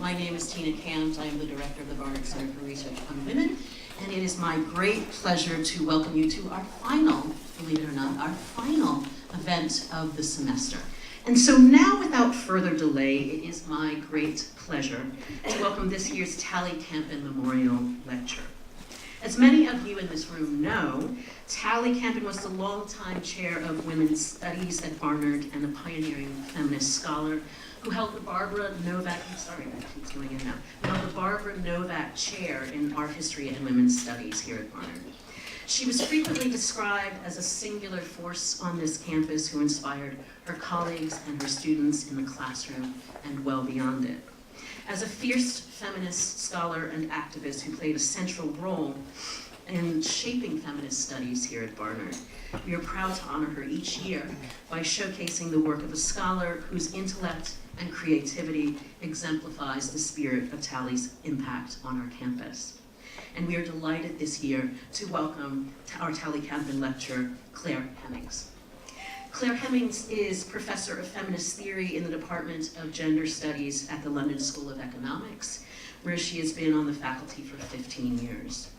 My name is Tina Kampen. I am the director of the Barnard Center for Research on Women, and it is my great pleasure to welcome you to our final, believe it or not, our final event of the semester. And so now, without further delay, it is my great pleasure to welcome this year's Tally Kampen Memorial Lecture. As many of you in this room know, Tally Kampen was the longtime chair of women's studies at Barnard and a pioneering feminist scholar who held the Barbara Novak Chair in Art History and Women's Studies here at Barnard. She was frequently described as a singular force on this campus who inspired her colleagues and her students in the classroom and well beyond it. As a fierce feminist scholar and activist who played a central role in shaping feminist studies here at Barnard, we are proud to honor her each year by showcasing the work of a scholar whose intellect and creativity exemplifies the spirit of Tally's impact on our campus. And we are delighted this year to welcome our Tally Kampen lecturer, Clare Hemmings. Clare Hemmings is Professor of Feminist Theory in the Department of Gender Studies at the London School of Economics, where she has been on the faculty for 15 years.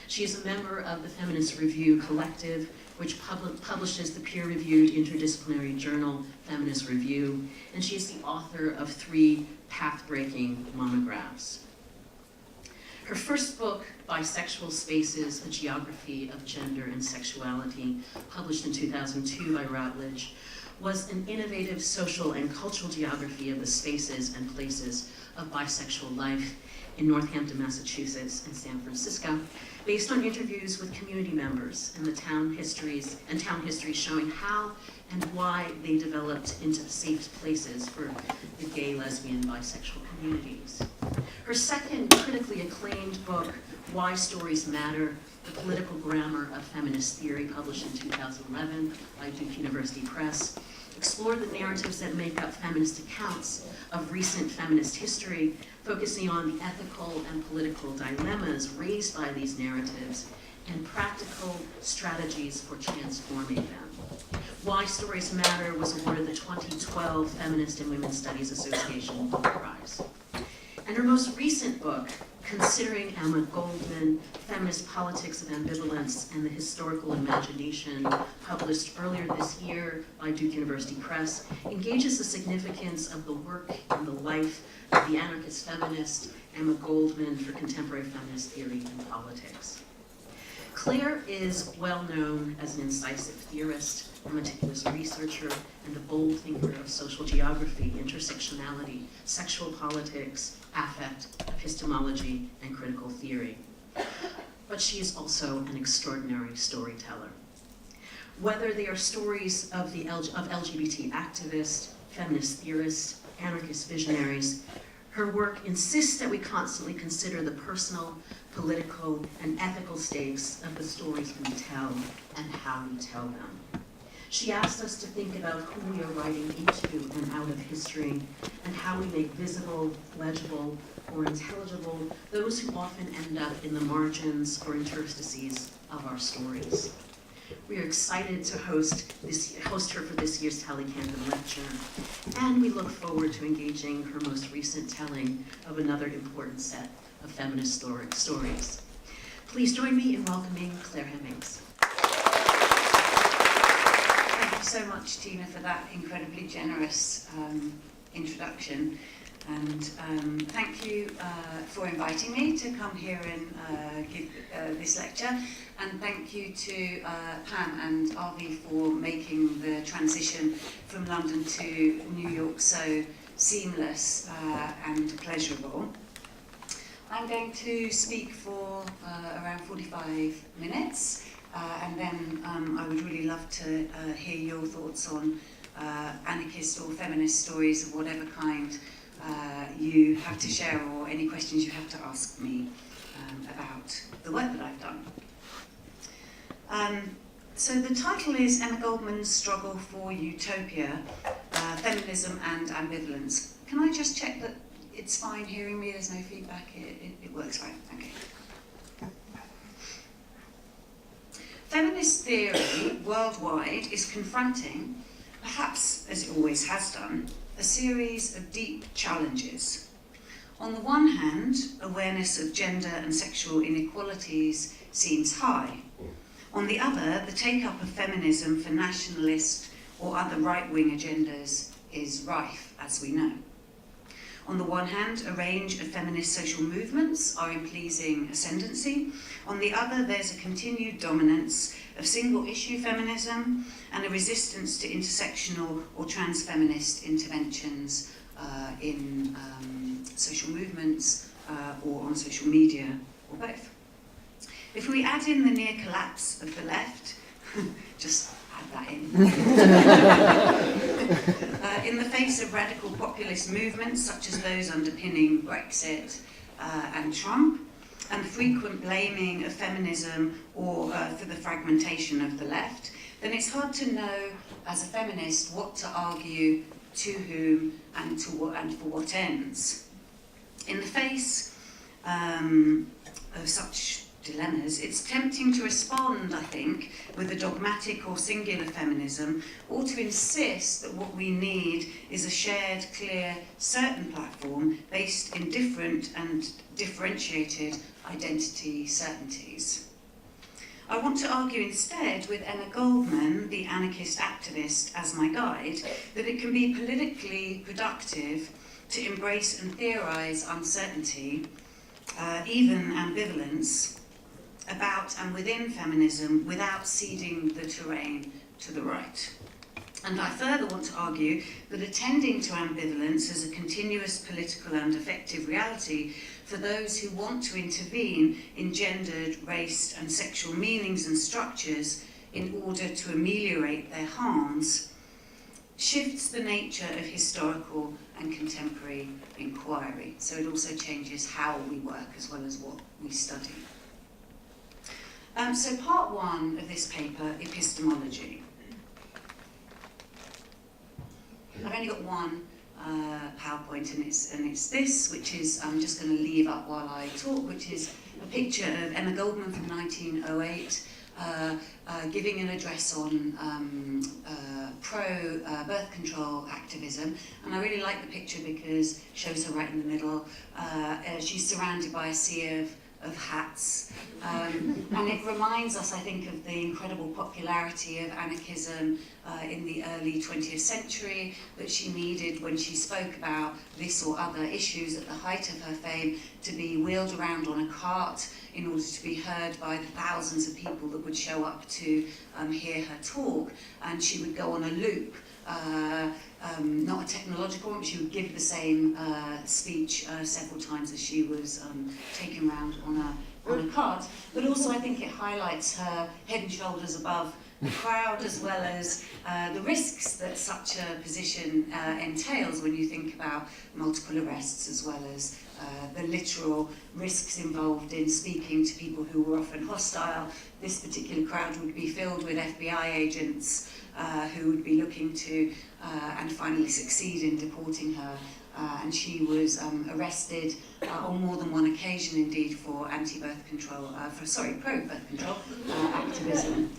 She is a member of the Feminist Review Collective, which publishes the peer-reviewed interdisciplinary journal, Feminist Review, and she is the author of 3 path-breaking monographs. Her first book, Bisexual Spaces, A Geography of Gender and Sexuality, published in 2002 by Routledge, was an innovative social and cultural geography of the spaces and places of bisexual life in Northampton, Massachusetts, and San Francisco, based on interviews with community members and the town histories showing how and why they developed into safe places for the gay, lesbian, bisexual communities. Her second critically acclaimed book, Why Stories Matter, The Political Grammar of Feminist Theory, published in 2011 by Duke University Press, explored the narratives that make up feminist accounts of recent feminist history, focusing on the ethical and political dilemmas raised by these narratives and practical strategies for transforming them. Why Stories Matter was awarded the 2012 Feminist and Women's Studies Association Book Prize. And her most recent book, Considering Emma Goldman, Feminist Politics of Ambivalence and the Historical Imagination, published earlier this year by Duke University Press, engages the significance of the work and the life of the anarchist feminist Emma Goldman for contemporary feminist theory and politics. Clare is well known as an incisive theorist, a meticulous researcher, and a bold thinker of social geography, intersectionality, sexual politics, affect, epistemology, and critical theory. But she is also an extraordinary storyteller. Whether they are stories of LGBT activists, feminist theorists, anarchist visionaries, her work insists that we constantly consider the personal, political, and ethical stakes of the stories we tell and how we tell them. She asks us to think about who we are writing into and out of history, and how we make visible, legible, or intelligible those who often end up in the margins or interstices of our stories. We are excited to host her for this year's Tally Kampen lecture, and we look forward to engaging her most recent telling of another important set of feminist stories. Please join me in welcoming Clare Hemmings. Thank you so much, Tina, for that incredibly generous introduction. And thank you for inviting me to come here and give this lecture. And thank you to Pam and Avi for making the transition from London to New York so seamless and pleasurable. I'm going to speak for around 45 minutes. And then I would really love to hear your thoughts on anarchist or feminist stories of whatever kind you have to share, or any questions you have to ask me about the work that I've done. So the title is Emma Goldman's Struggle for Utopia, Feminism and Ambivalence. Can I just check that it's fine hearing me? There's no feedback? It works, right? Okay. Feminist theory worldwide is confronting, perhaps as it always has done, a series of deep challenges. On the one hand, awareness of gender and sexual inequalities seems high. On the other, the take-up of feminism for nationalist or other right-wing agendas is rife, as we know. On the one hand, a range of feminist social movements are in pleasing ascendancy. On the other, there's a continued dominance of single-issue feminism and a resistance to intersectional or trans-feminist interventions in social movements or on social media, or both. If we add in the near collapse of the left, just add that in the face of radical populist movements such as those underpinning Brexit and Trump, and frequent blaming of feminism or for the fragmentation of the left, then it's hard to know, as a feminist, what to argue, to whom, and for what ends. In the face of such dilemmas, it's tempting to respond, I think, with a dogmatic or singular feminism, or to insist that what we need is a shared, clear, certain platform based in different and differentiated identity certainties. I want to argue instead, with Emma Goldman, the anarchist activist, as my guide, that it can be politically productive to embrace and theorize uncertainty, even ambivalence, about and within feminism without ceding the terrain to the right. And I further want to argue that attending to ambivalence as a continuous political and effective reality for those who want to intervene in gendered, race and sexual meanings and structures in order to ameliorate their harms shifts the nature of historical and contemporary inquiry. So it also changes how we work as well as what we study. So part one of this paper, epistemology. I've only got one PowerPoint, and it's this, which is I'm just going to leave up while I talk, which is a picture of Emma Goldman from 1908 giving an address on pro-birth control activism. And I really like the picture because it shows her right in the middle. She's surrounded by a sea of hats. And it reminds us, I think, of the incredible popularity of anarchism in the early 20th century that she needed when she spoke about this or other issues at the height of her fame to be wheeled around on a cart in order to be heard by the thousands of people that would show up to hear her talk. And she would go on a loop. Not a technological one, but she would give the same speech several times as she was taken around on a cart. But also I think it highlights her head and shoulders above the crowd, as well as the risks that such a position entails when you think about multiple arrests, as well as the literal risks involved in speaking to people who were often hostile. This particular crowd would be filled with FBI agents who would be looking to and finally succeed in deporting her. And she was arrested on more than one occasion, indeed, for pro-birth control activism.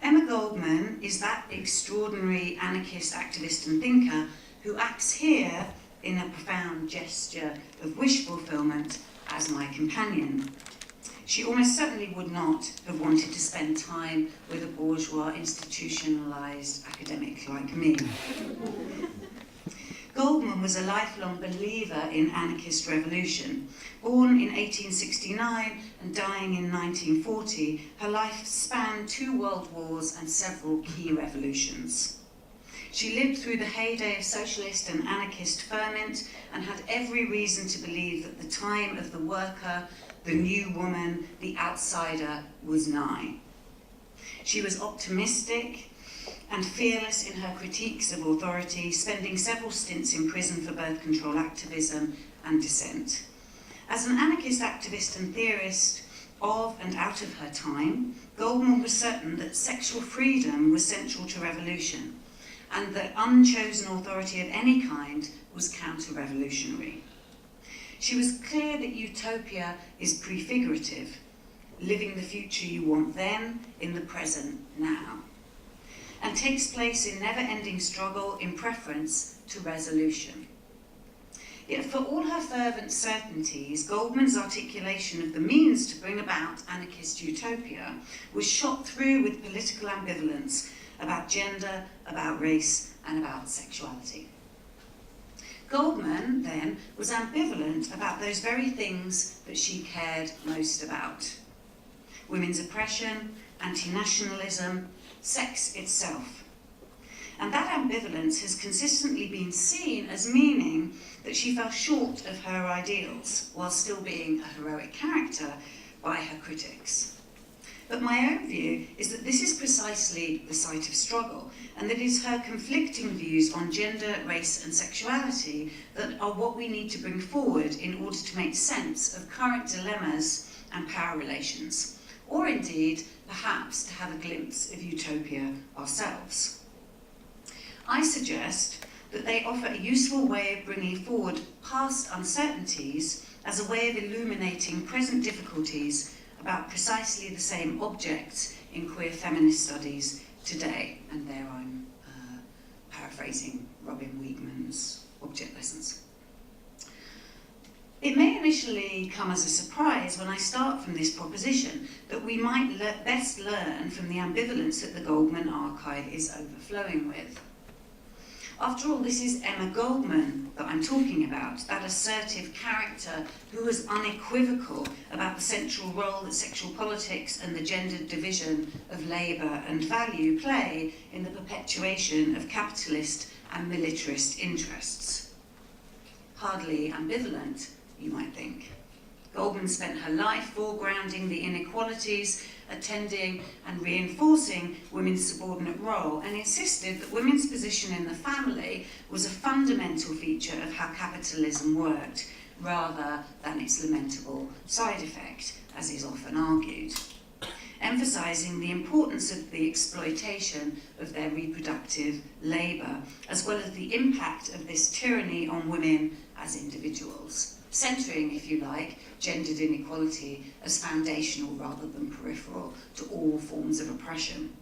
Emma Goldman is that extraordinary anarchist activist and thinker who acts here in a profound gesture of wish fulfillment as my companion. She almost certainly would not have wanted to spend time with a bourgeois, institutionalized academic like me. Goldman was a lifelong believer in anarchist revolution. Born in 1869 and dying in 1940, her life spanned 2 world wars and several key revolutions. She lived through the heyday of socialist and anarchist ferment and had every reason to believe that the time of the worker, the new woman, the outsider was nigh. She was optimistic and fearless in her critiques of authority, spending several stints in prison for birth control activism and dissent. As an anarchist activist and theorist of and out of her time, Goldman was certain that sexual freedom was central to revolution, and that unchosen authority of any kind was counter-revolutionary. She was clear that utopia is prefigurative, living the future you want then, in the present now, and takes place in never-ending struggle in preference to resolution. Yet for all her fervent certainties, Goldman's articulation of the means to bring about anarchist utopia was shot through with political ambivalence about gender, about race, and about sexuality. Goldman, then, was ambivalent about those very things that she cared most about: women's oppression, anti-nationalism, sex itself. And that ambivalence has consistently been seen as meaning that she fell short of her ideals, while still being a heroic character by her critics. But my own view is that this is precisely the site of struggle, and that it is her conflicting views on gender, race, and sexuality that are what we need to bring forward in order to make sense of current dilemmas and power relations, or indeed, perhaps, to have a glimpse of utopia ourselves. I suggest that they offer a useful way of bringing forward past uncertainties as a way of illuminating present difficulties about precisely the same objects in queer feminist studies today. And there I'm paraphrasing Robin Wiegman's object lessons. It may initially come as a surprise when I start from this proposition that we might best learn from the ambivalence that the Goldman archive is overflowing with. After all, this is Emma Goldman that I'm talking about, that assertive character who was unequivocal about the central role that sexual politics and the gendered division of labour and value play in the perpetuation of capitalist and militarist interests. Hardly ambivalent, you might think. Goldman spent her life foregrounding the inequalities, attending and reinforcing women's subordinate role, and insisted that women's position in the family was a fundamental feature of how capitalism worked, rather than its lamentable side effect, as is often argued, emphasising the importance of the exploitation of their reproductive labour, as well as the impact of this tyranny on women as individuals, centering, if you like, gendered inequality as foundational rather than peripheral to all forms of oppression.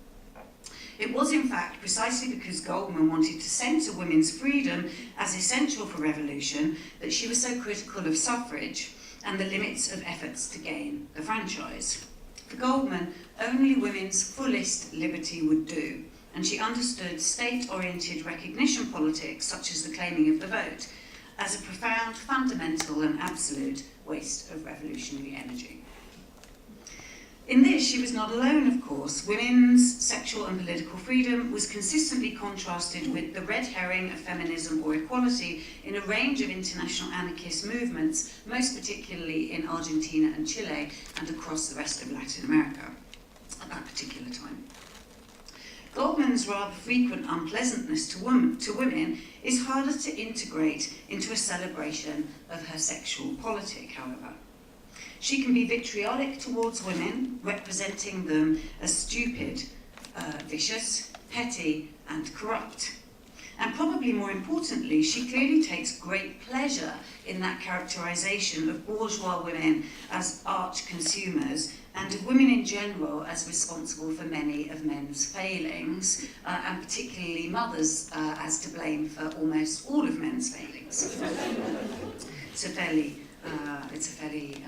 It was, in fact, precisely because Goldman wanted to centre women's freedom as essential for revolution that she was so critical of suffrage and the limits of efforts to gain the franchise. For Goldman, only women's fullest liberty would do, and she understood state-oriented recognition politics, such as the claiming of the vote, as a profound, fundamental and absolute waste of revolutionary energy. In this, she was not alone, of course. Women's sexual and political freedom was consistently contrasted with the red herring of feminism or equality in a range of international anarchist movements, most particularly in Argentina and Chile and across the rest of Latin America at that particular time. Goldman's rather frequent unpleasantness to women is harder to integrate into a celebration of her sexual politic, however. She can be vitriolic towards women, representing them as stupid, vicious, petty, and corrupt. And probably more importantly, she clearly takes great pleasure in that characterization of bourgeois women as arch consumers and of women in general as responsible for many of men's failings, and particularly mothers as to blame for almost all of men's failings. It's a fairly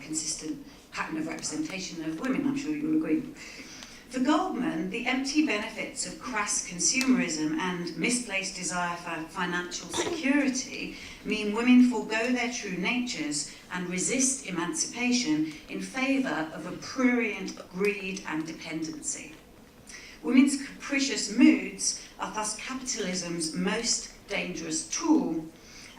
consistent pattern of representation of women, I'm sure you'll agree. For Goldman, the empty benefits of crass consumerism and misplaced desire for financial security mean women forego their true natures and resist emancipation in favour of a prurient greed and dependency. Women's capricious moods are thus capitalism's most dangerous tool,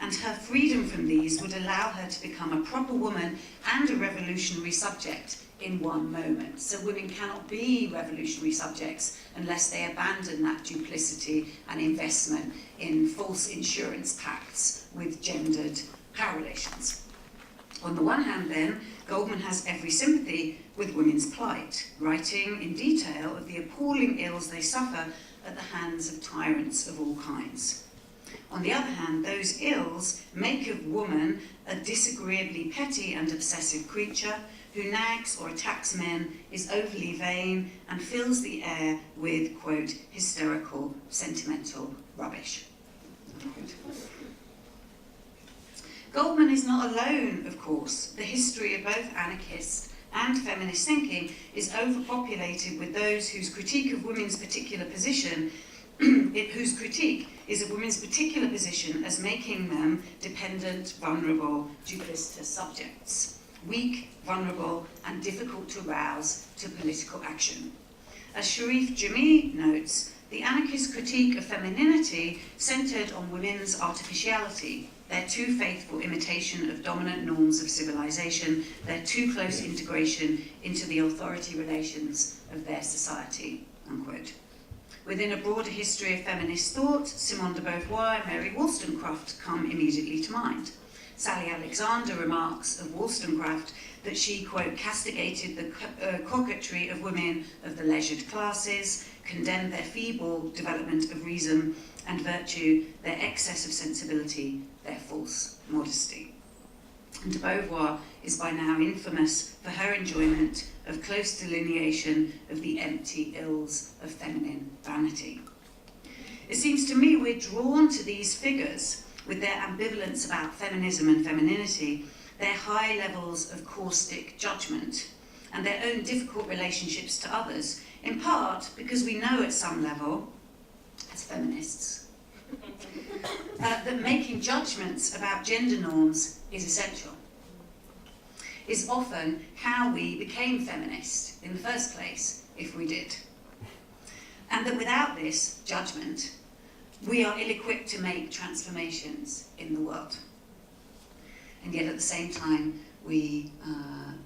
and her freedom from these would allow her to become a proper woman and a revolutionary subject in one moment. So women cannot be revolutionary subjects unless they abandon that duplicity and investment in false insurance pacts with gendered power relations. On the one hand, then, Goldman has every sympathy with women's plight, writing in detail of the appalling ills they suffer at the hands of tyrants of all kinds. On the other hand, those ills make of woman a disagreeably petty and obsessive creature who nags or attacks men, is overly vain, and fills the air with, quote, hysterical, sentimental rubbish. Goldman is not alone, of course. The history of both anarchist and feminist thinking is overpopulated with those whose critique of women's particular position whose critique is of women's particular position as making them dependent, vulnerable, duplicitous subjects, weak, vulnerable, and difficult to rouse to political action. As Sharif Jami notes, the anarchist critique of femininity centered on women's artificiality, their too faithful imitation of dominant norms of civilization, their too close integration into the authority relations of their society, unquote. Within a broader history of feminist thought, Simone de Beauvoir and Mary Wollstonecraft come immediately to mind. Sally Alexander remarks of Wollstonecraft that she, quote, castigated the coquetry of women of the leisured classes, condemned their feeble development of reason and virtue, their excess of sensibility, their false modesty. And de Beauvoir is by now infamous for her enjoyment of close delineation of the empty ills of feminine vanity. It seems to me we're drawn to these figures with their ambivalence about feminism and femininity, their high levels of caustic judgment, and their own difficult relationships to others, in part because we know at some level, as feminists, that making judgments about gender norms is essential, is often how we became feminist in the first place, if we did. And that without this judgment, we are ill-equipped to make transformations in the world. And yet at the same time, we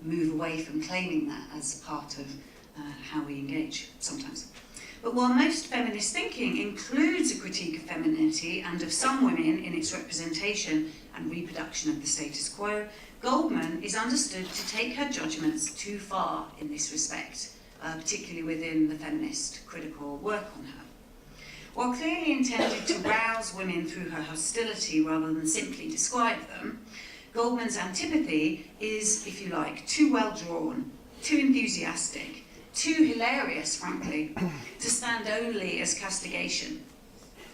move away from claiming that as part of how we engage sometimes. But while most feminist thinking includes a critique of femininity and of some women in its representation and reproduction of the status quo, Goldman is understood to take her judgments too far in this respect, particularly within the feminist critical work on her. While clearly intended to rouse women through her hostility rather than simply describe them, Goldman's antipathy is, if you like, too well drawn, too enthusiastic, too hilarious, frankly, to stand only as castigation.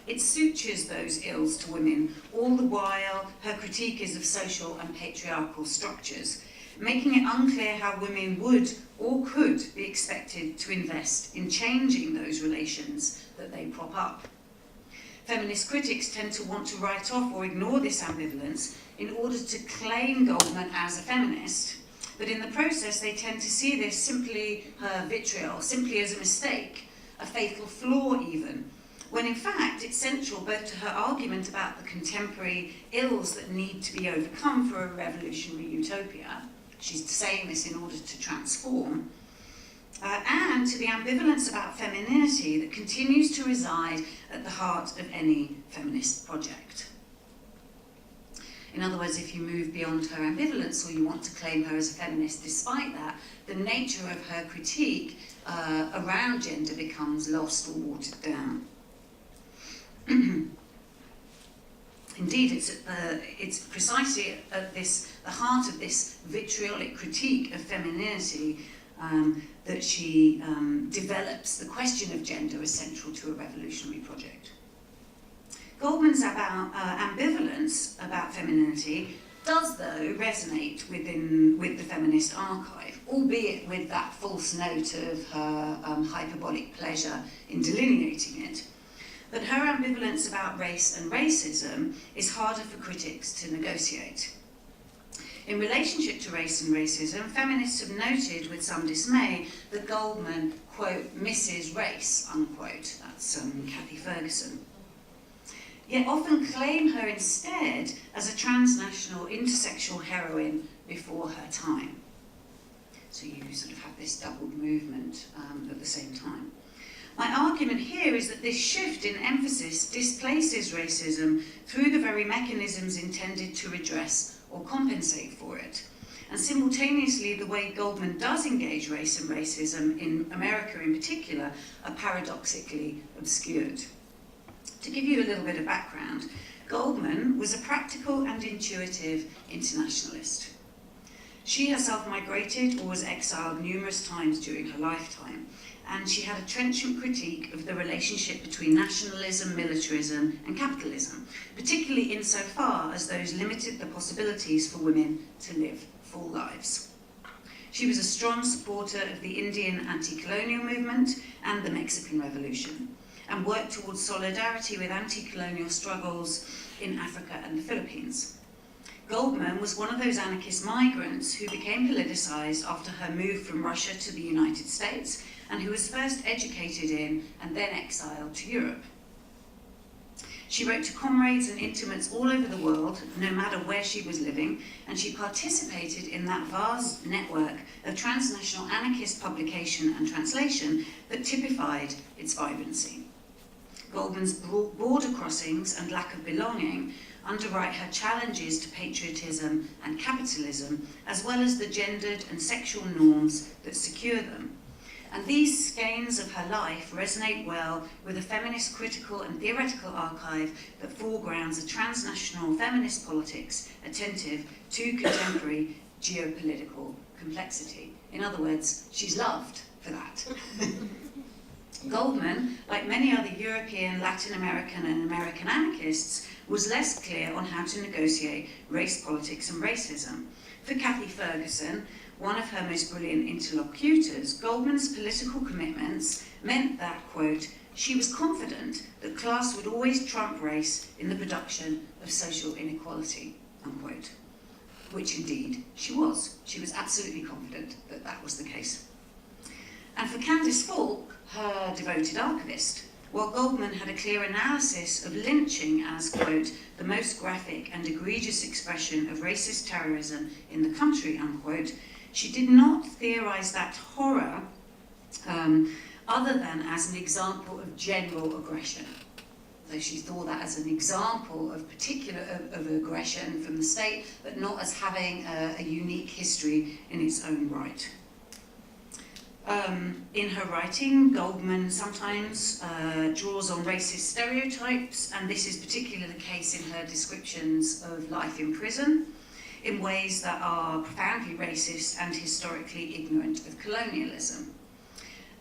It sutures those ills to women, all the while her critique is of social and patriarchal structures, making it unclear how women would or could be expected to invest in changing those relations that they prop up. Feminist critics tend to want to write off or ignore this ambivalence in order to claim Goldman as a feminist, but in the process they tend to see this simply her vitriol, simply as a mistake, a fatal flaw even, when in fact it's central both to her argument about the contemporary ills that need to be overcome for a revolutionary utopia, she's saying this in order to transform, and to the ambivalence about femininity that continues to reside at the heart of any feminist project. In other words, if you move beyond her ambivalence or you want to claim her as a feminist despite that, the nature of her critique around gender becomes lost or watered down. Indeed, it's precisely at the heart of this vitriolic critique of femininity that she develops the question of gender as central to a revolutionary project. Goldman's ambivalence about femininity does, though, resonate with the feminist archive, albeit with that false note of her hyperbolic pleasure in delineating it. But her ambivalence about race and racism is harder for critics to negotiate. In relationship to race and racism, feminists have noted with some dismay that Goldman, quote, misses race, unquote. That's Cathy Ferguson. Yet often claim her instead as a transnational intersexual heroine before her time. So you sort of have this doubled movement at the same time. My argument here is that this shift in emphasis displaces racism through the very mechanisms intended to redress or compensate for it. And simultaneously, the way Goldman does engage race and racism in America in particular are paradoxically obscured. To give you a little bit of background, Goldman was a practical and intuitive internationalist. She herself migrated or was exiled numerous times during her lifetime, and she had a trenchant critique of the relationship between nationalism, militarism, and capitalism, particularly insofar as those limited the possibilities for women to live full lives. She was a strong supporter of the Indian anti-colonial movement and the Mexican Revolution, and worked towards solidarity with anti-colonial struggles in Africa and the Philippines. Goldman was one of those anarchist migrants who became politicized after her move from Russia to the United States, and who was first educated in and then exiled to Europe. She wrote to comrades and intimates all over the world, no matter where she was living, and she participated in that vast network of transnational anarchist publication and translation that typified its vibrancy. Goldman's border crossings and lack of belonging underwrite her challenges to patriotism and capitalism, as well as the gendered and sexual norms that secure them. And these skeins of her life resonate well with a feminist critical and theoretical archive that foregrounds a transnational feminist politics attentive to contemporary geopolitical complexity. In other words, she's loved for that. Goldman, like many other European, Latin American, and American anarchists, was less clear on how to negotiate race politics and racism. For Cathy Ferguson, one of her most brilliant interlocutors, Goldman's political commitments meant that, quote, she was confident that class would always trump race in the production of social inequality, unquote. Which indeed she was. She was absolutely confident that that was the case. And for Candice Falk, her devoted archivist, while Goldman had a clear analysis of lynching as, quote, the most graphic and egregious expression of racist terrorism in the country, unquote, she did not theorize that horror other than as an example of general aggression. So she saw that as an example of of aggression from the state, but not as having a unique history in its own right. In her writing, Goldman sometimes draws on racist stereotypes, and this is particularly the case in her descriptions of life in prison, in ways that are profoundly racist and historically ignorant of colonialism.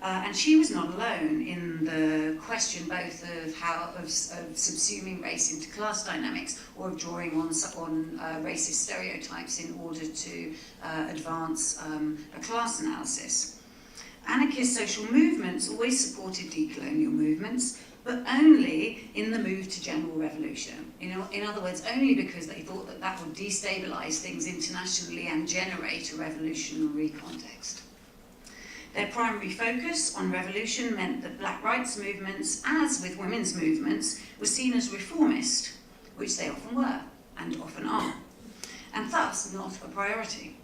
And she was not alone in the question both of subsuming race into class dynamics, or of drawing on racist stereotypes in order to advance a class analysis. Anarchist social movements always supported decolonial movements, but only in the move to general revolution. In other words, only because they thought that that would destabilize things internationally and generate a revolutionary context. Their primary focus on revolution meant that black rights movements, as with women's movements, were seen as reformist, which they often were, and often are, and thus not a priority.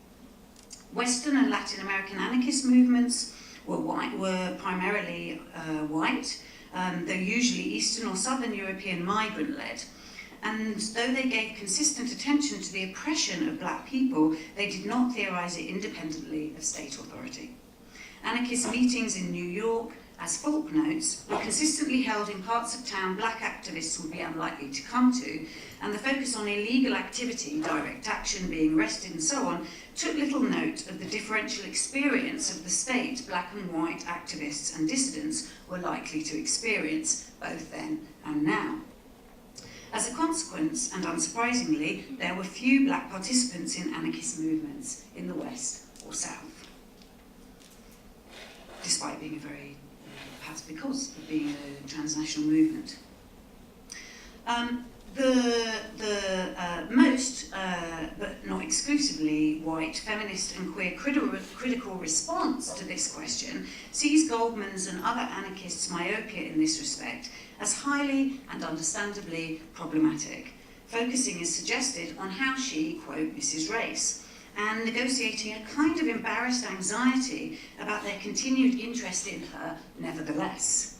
Western and Latin American anarchist movements were primarily white, though usually Eastern or Southern European migrant-led. And though they gave consistent attention to the oppression of black people, they did not theorize it independently of state authority. Anarchist meetings in New York, as Falk notes, were consistently held in parts of town black activists would be unlikely to come to, and the focus on illegal activity, direct action, being arrested and so on, took little note of the differential experience of the state black and white activists and dissidents were likely to experience, both then and now. As a consequence, and unsurprisingly, there were few black participants in anarchist movements in the West or South, despite being perhaps because of being a transnational movement. Most, but not exclusively, white feminist and queer critical response to this question sees Goldman's and other anarchists' myopia in this respect as highly and understandably problematic, focusing as suggested on how she, quote, misses race, and negotiating a kind of embarrassed anxiety about their continued interest in her nevertheless.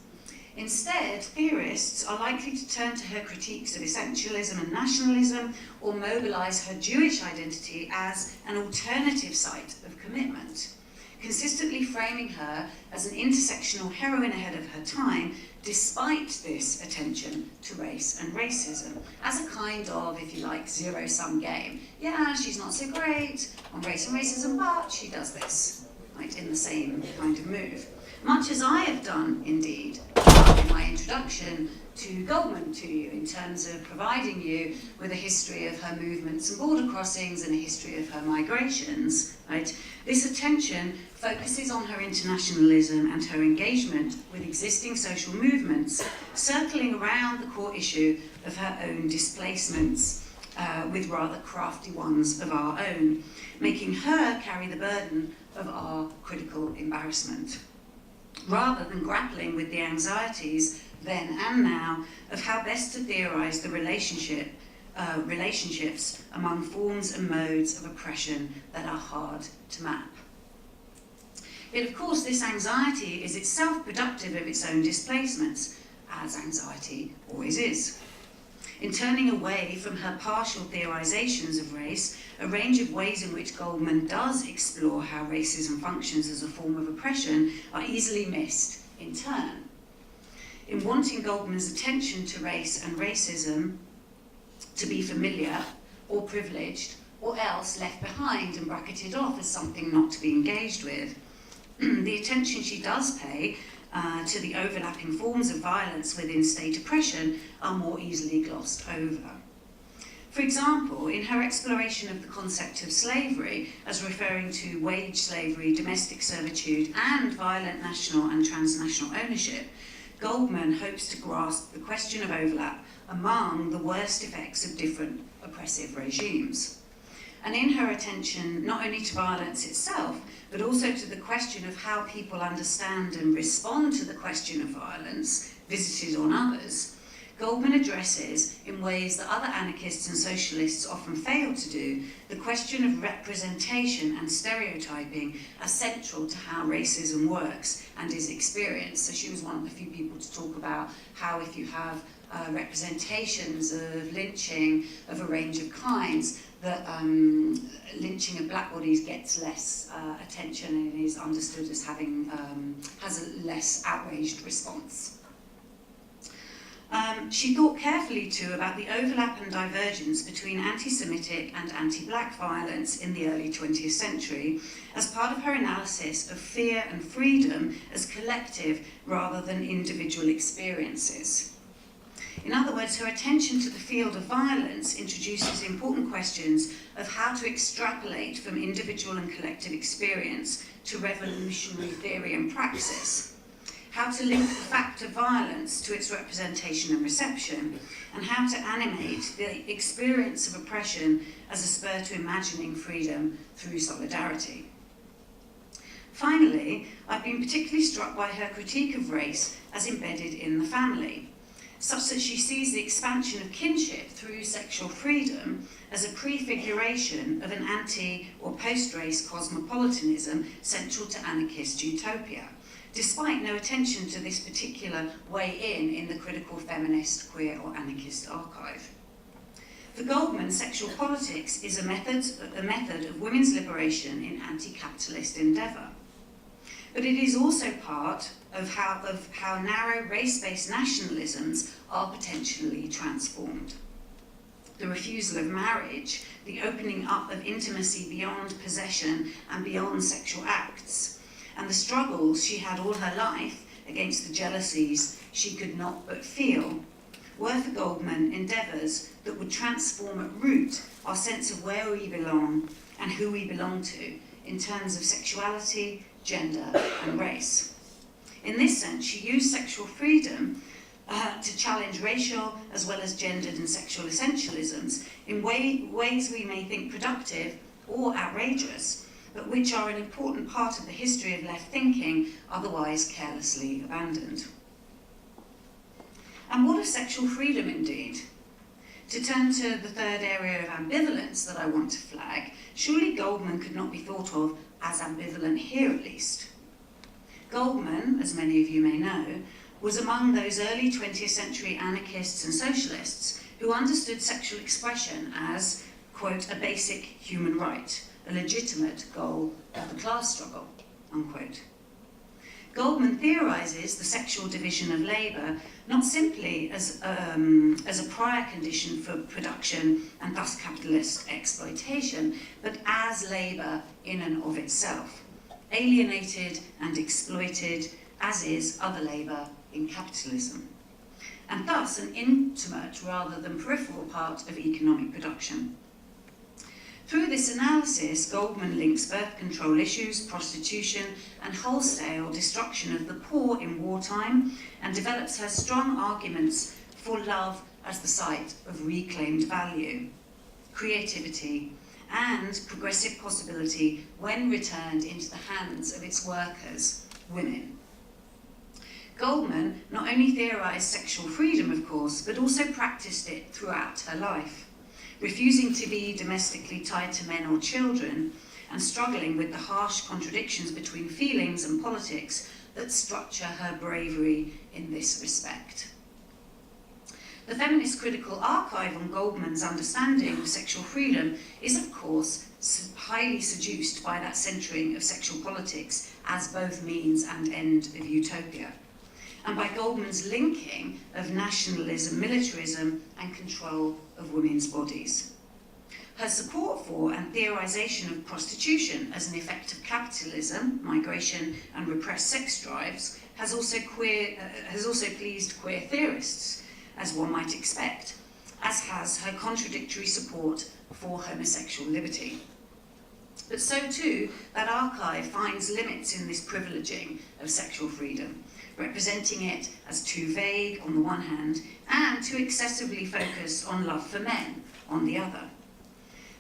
Instead, theorists are likely to turn to her critiques of essentialism and nationalism, or mobilize her Jewish identity as an alternative site of commitment, consistently framing her as an intersectional heroine ahead of her time, despite this attention to race and racism, as a kind of, if you like, zero-sum game. Yeah, she's not so great on race and racism, but she does this, right, in the same kind of move. much as I have done, indeed, in my introduction to Goldman to you, in terms of providing you with a history of her movements and border crossings and a history of her migrations, right? This attention focuses on her internationalism and her engagement with existing social movements, circling around the core issue of her own displacements, with rather crafty ones of our own, making her carry the burden of our critical embarrassment, rather than grappling with the anxieties then and now of how best to theorise the relationships among forms and modes of oppression that are hard to map. Yet, of course, this anxiety is itself productive of its own displacements, as anxiety always is. In turning away from her partial theorisations of race, a range of ways in which Goldman does explore how racism functions as a form of oppression are easily missed in turn. In wanting Goldman's attention to race and racism to be familiar or privileged, or else left behind and bracketed off as something not to be engaged with, the attention she does pay to the overlapping forms of violence within state oppression are more easily glossed over. For example, in her exploration of the concept of slavery as referring to wage slavery, domestic servitude, and violent national and transnational ownership, Goldman hopes to grasp the question of overlap among the worst effects of different oppressive regimes. And in her attention not only to violence itself, but also to the question of how people understand and respond to the question of violence visited on others, Goldman addresses, in ways that other anarchists and socialists often fail to do, the question of representation and stereotyping as central to how racism works and is experienced. So she was one of the few people to talk about how if you have representations of lynching of a range of kinds, that lynching of black bodies gets less attention and is understood as having, has a less outraged response. She thought carefully too about the overlap and divergence between anti-Semitic and anti-black violence in the early 20th century as part of her analysis of fear and freedom as collective rather than individual experiences. In other words, her attention to the field of violence introduces important questions of how to extrapolate from individual and collective experience to revolutionary theory and praxis, how to link the fact of violence to its representation and reception, and how to animate the experience of oppression as a spur to imagining freedom through solidarity. Finally, I've been particularly struck by her critique of race as embedded in the family, such that she sees the expansion of kinship through sexual freedom as a prefiguration of an anti- or post-race cosmopolitanism central to anarchist utopia, despite no attention to this particular way in the critical feminist, queer or anarchist archive. For Goldman, sexual politics is a method of women's liberation in anti-capitalist endeavour. But it is also part of how narrow race-based nationalisms are potentially transformed. The refusal of marriage, the opening up of intimacy beyond possession and beyond sexual acts, and the struggles she had all her life against the jealousies she could not but feel, were for Goldman endeavours that would transform at root our sense of where we belong and who we belong to in terms of sexuality, gender and race. In this sense, she used sexual freedom to challenge racial as well as gendered and sexual essentialisms in ways we may think productive or outrageous, but which are an important part of the history of left thinking, otherwise carelessly abandoned. And what of sexual freedom indeed? To turn to the third area of ambivalence that I want to flag, surely Goldman could not be thought of as ambivalent here at least. Goldman, as many of you may know, was among those early 20th century anarchists and socialists who understood sexual expression as, quote, a basic human right, a legitimate goal of the class struggle, unquote. Goldman theorises the sexual division of labour not simply as a prior condition for production and thus capitalist exploitation, but as labour in and of itself, alienated and exploited, as is other labour in capitalism, and thus an intimate rather than peripheral part of economic production. Through this analysis, Goldman links birth control issues, prostitution, and wholesale destruction of the poor in wartime, and develops her strong arguments for love as the site of reclaimed value, creativity, and progressive possibility when returned into the hands of its workers, women. Goldman not only theorised sexual freedom, of course, but also practised it throughout her life, refusing to be domestically tied to men or children, and struggling with the harsh contradictions between feelings and politics that structure her bravery in this respect. The feminist critical archive on Goldman's understanding of sexual freedom is, of course, highly seduced by that centering of sexual politics as both means and end of utopia, and by Goldman's linking of nationalism, militarism, and control of women's bodies. Her support for and theorisation of prostitution as an effect of capitalism, migration, and repressed sex drives has also pleased queer theorists, as one might expect, as has her contradictory support for homosexual liberty. But so too, that archive finds limits in this privileging of sexual freedom, representing it as too vague on the one hand, and too excessively focused on love for men on the other.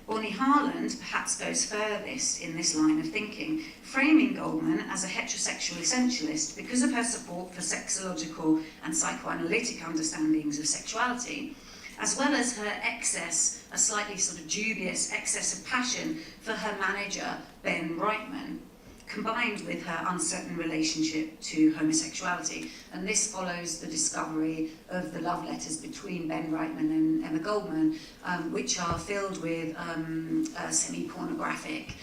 Bonnie Harland perhaps goes furthest in this line of thinking, framing Goldman as a heterosexual essentialist because of her support for sexological and psychoanalytic understandings of sexuality, as well as her excess, a slightly sort of dubious excess of passion for her manager, Ben Reitman, combined with her uncertain relationship to homosexuality. And this follows the discovery of the love letters between Ben Reitman and Emma Goldman, which are filled with semi-pornographic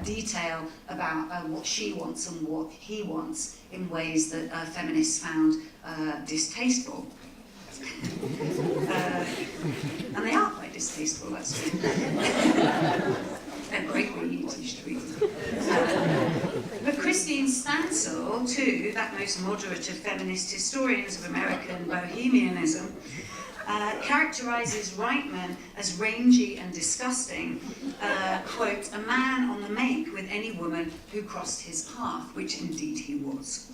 detail about what she wants and what he wants in ways that feminists found distasteful. And they are quite distasteful, actually. They're great read, you should read them. But Christine Stansel, too, that most moderate of feminist historians of American bohemianism, characterises Reitman as rangy and disgusting, quote, a man on the make with any woman who crossed his path, which indeed he was.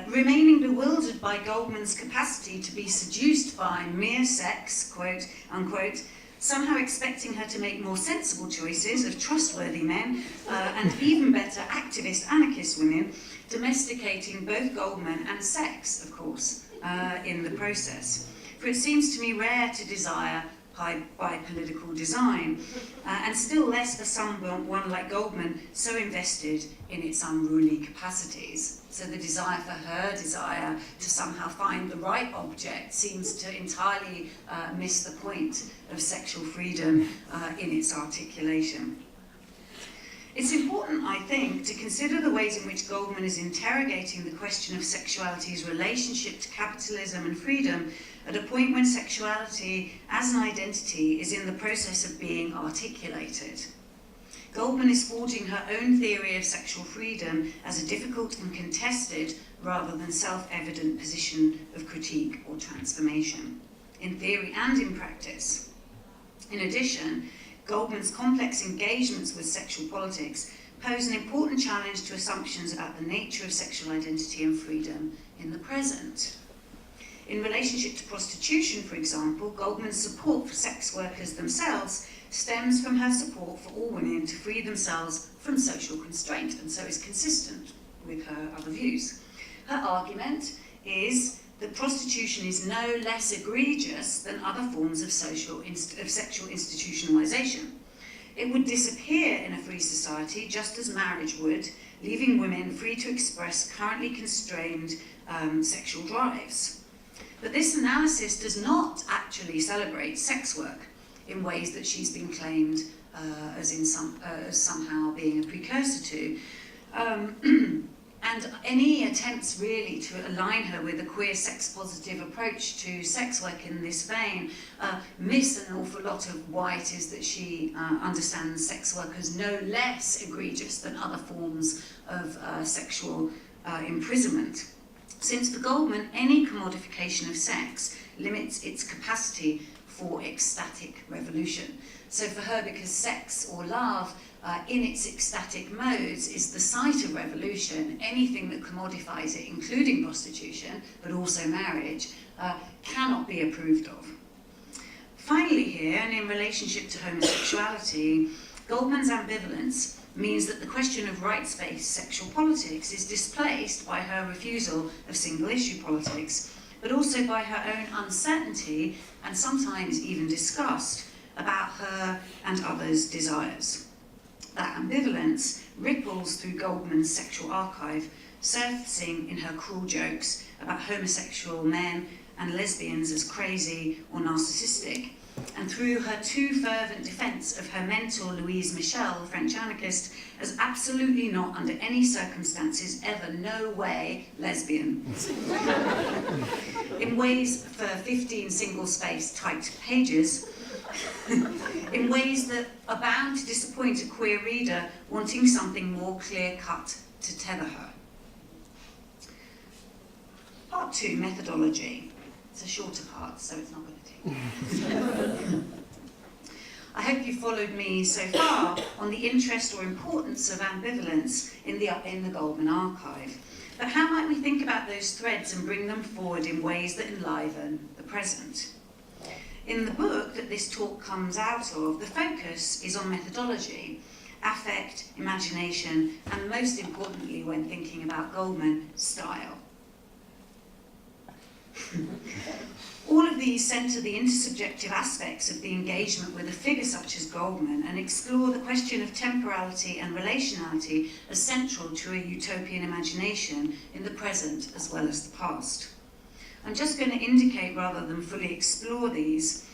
Remaining bewildered by Goldman's capacity to be seduced by mere sex, quote, unquote, somehow expecting her to make more sensible choices of trustworthy men and even better activist anarchist women, domesticating both Goldman and sex, of course, in the process. For it seems to me rare to desire by political design, and still less for someone like Goldman so invested in its unruly capacities. So the desire for her desire to somehow find the right object seems to entirely miss the point of sexual freedom in its articulation. It's important, I think, to consider the ways in which Goldman is interrogating the question of sexuality's relationship to capitalism and freedom at a point when sexuality as an identity is in the process of being articulated. Goldman is forging her own theory of sexual freedom as a difficult and contested rather than self-evident position of critique or transformation, in theory and in practice. In addition, Goldman's complex engagements with sexual politics pose an important challenge to assumptions about the nature of sexual identity and freedom in the present. In relationship to prostitution, for example, Goldman's support for sex workers themselves stems from her support for all women to free themselves from social constraint, and so is consistent with her other views. Her argument is that prostitution is no less egregious than other forms of sexual institutionalization. It would disappear in a free society just as marriage would, leaving women free to express currently constrained sexual drives. But this analysis does not actually celebrate sex work in ways that she's been claimed as somehow being a precursor to. And any attempts really to align her with a queer sex-positive approach to sex work in this vein miss an awful lot of why it is that she understands sex work as no less egregious than other forms of sexual imprisonment. Since for Goldman, any commodification of sex limits its capacity for ecstatic revolution. So for her, because sex or love in its ecstatic modes is the site of revolution, anything that commodifies it, including prostitution, but also marriage, cannot be approved of. Finally here, and in relationship to homosexuality, Goldman's ambivalence means that the question of rights-based sexual politics is displaced by her refusal of single-issue politics, but also by her own uncertainty and sometimes even disgust about her and others' desires. That ambivalence ripples through Goldman's sexual archive, surfacing in her cruel jokes about homosexual men and lesbians as crazy or narcissistic, and through her too fervent defence of her mentor Louise Michel, the French anarchist, as absolutely not under any circumstances ever no way lesbian. In ways for 15 single-space typed pages, in ways that are bound to disappoint a queer reader wanting something more clear-cut to tether her. Part 2, methodology. It's a shorter part, so it's not going to take. I hope you followed me so far on the interest or importance of ambivalence in the Goldman archive. But how might we think about those threads and bring them forward in ways that enliven the present? In the book that this talk comes out of, the focus is on methodology, affect, imagination, and most importantly, when thinking about Goldman, style. All of these centre the intersubjective aspects of the engagement with a figure such as Goldman and explore the question of temporality and relationality as central to a utopian imagination in the present as well as the past. I'm just going to indicate rather than fully explore these,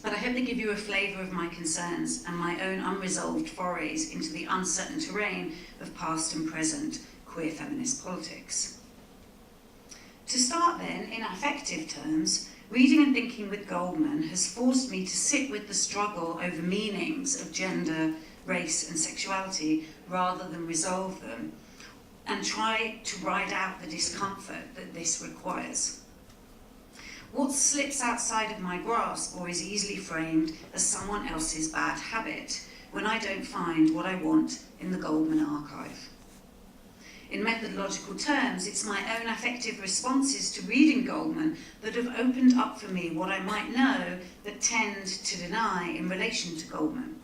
but I hope they give you a flavour of my concerns and my own unresolved forays into the uncertain terrain of past and present queer feminist politics. To start then, in affective terms, reading and thinking with Goldman has forced me to sit with the struggle over meanings of gender, race and sexuality rather than resolve them, and try to ride out the discomfort that this requires. What slips outside of my grasp or is easily framed as someone else's bad habit when I don't find what I want in the Goldman archive? In methodological terms, it's my own affective responses to reading Goldman that have opened up for me what I might know but tend to deny in relation to Goldman.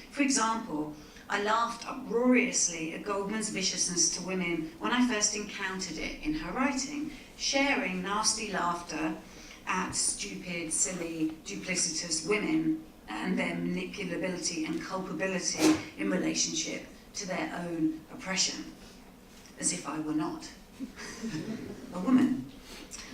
For example, I laughed uproariously at Goldman's viciousness to women when I first encountered it in her writing, sharing nasty laughter at stupid, silly, duplicitous women and their manipulability and culpability in relationship to their own oppression. As if I were not a woman.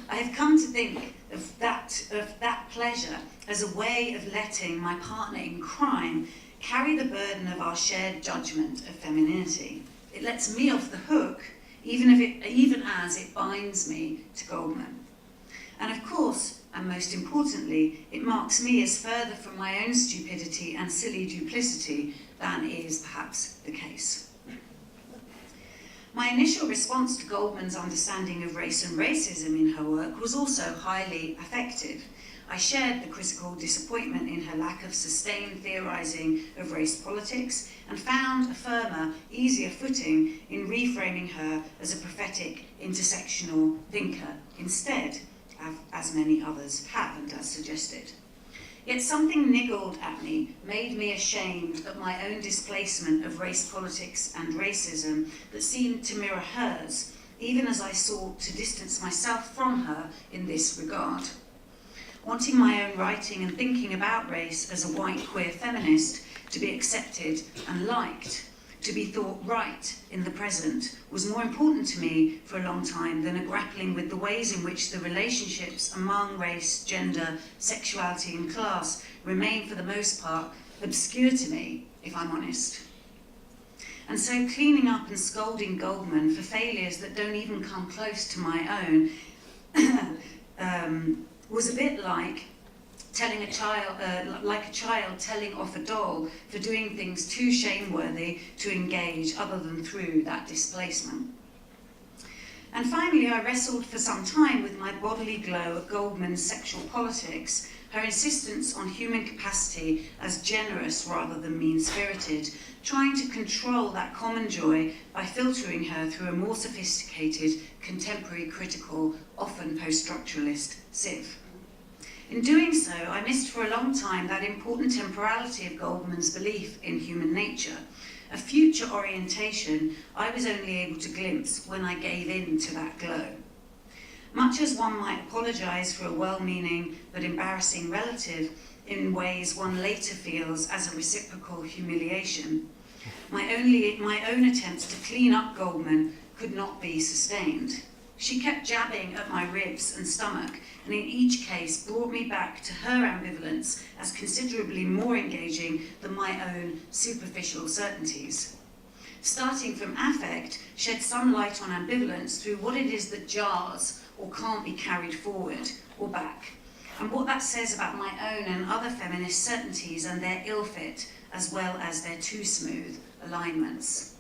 I have come to think of that pleasure as a way of letting my partner in crime carry the burden of our shared judgment of femininity. It lets me off the hook, even as it binds me to Goldman. And of course, and most importantly, it marks me as further from my own stupidity and silly duplicity than is perhaps the case. My initial response to Goldman's understanding of race and racism in her work was also highly affective. I shared the critical disappointment in her lack of sustained theorising of race politics and found a firmer, easier footing in reframing her as a prophetic, intersectional thinker instead, as many others have and as suggested. Yet something niggled at me, made me ashamed of my own displacement of race politics and racism that seemed to mirror hers, even as I sought to distance myself from her in this regard. Wanting my own writing and thinking about race as a white queer feminist to be accepted and liked, to be thought right in the present, was more important to me for a long time than a grappling with the ways in which the relationships among race, gender, sexuality and class remain for the most part obscure to me, if I'm honest. And so cleaning up and scolding Goldman for failures that don't even come close to my own was a bit like telling a child telling off a doll for doing things too shameworthy to engage other than through that displacement. And finally, I wrestled for some time with my bodily glow at Goldman's Sexual Politics, her insistence on human capacity as generous rather than mean-spirited, trying to control that common joy by filtering her through a more sophisticated, contemporary, critical, often post-structuralist sieve. In doing so, I missed for a long time that important temporality of Goldman's belief in human nature, a future orientation I was only able to glimpse when I gave in to that glow. Much as one might apologise for a well-meaning but embarrassing relative in ways one later feels as a reciprocal humiliation, my own attempts to clean up Goldman could not be sustained. She kept jabbing at my ribs and stomach, and in each case brought me back to her ambivalence as considerably more engaging than my own superficial certainties. Starting from affect, shed some light on ambivalence through what it is that jars or can't be carried forward or back, and what that says about my own and other feminist certainties and their ill fit, as well as their too smooth alignments.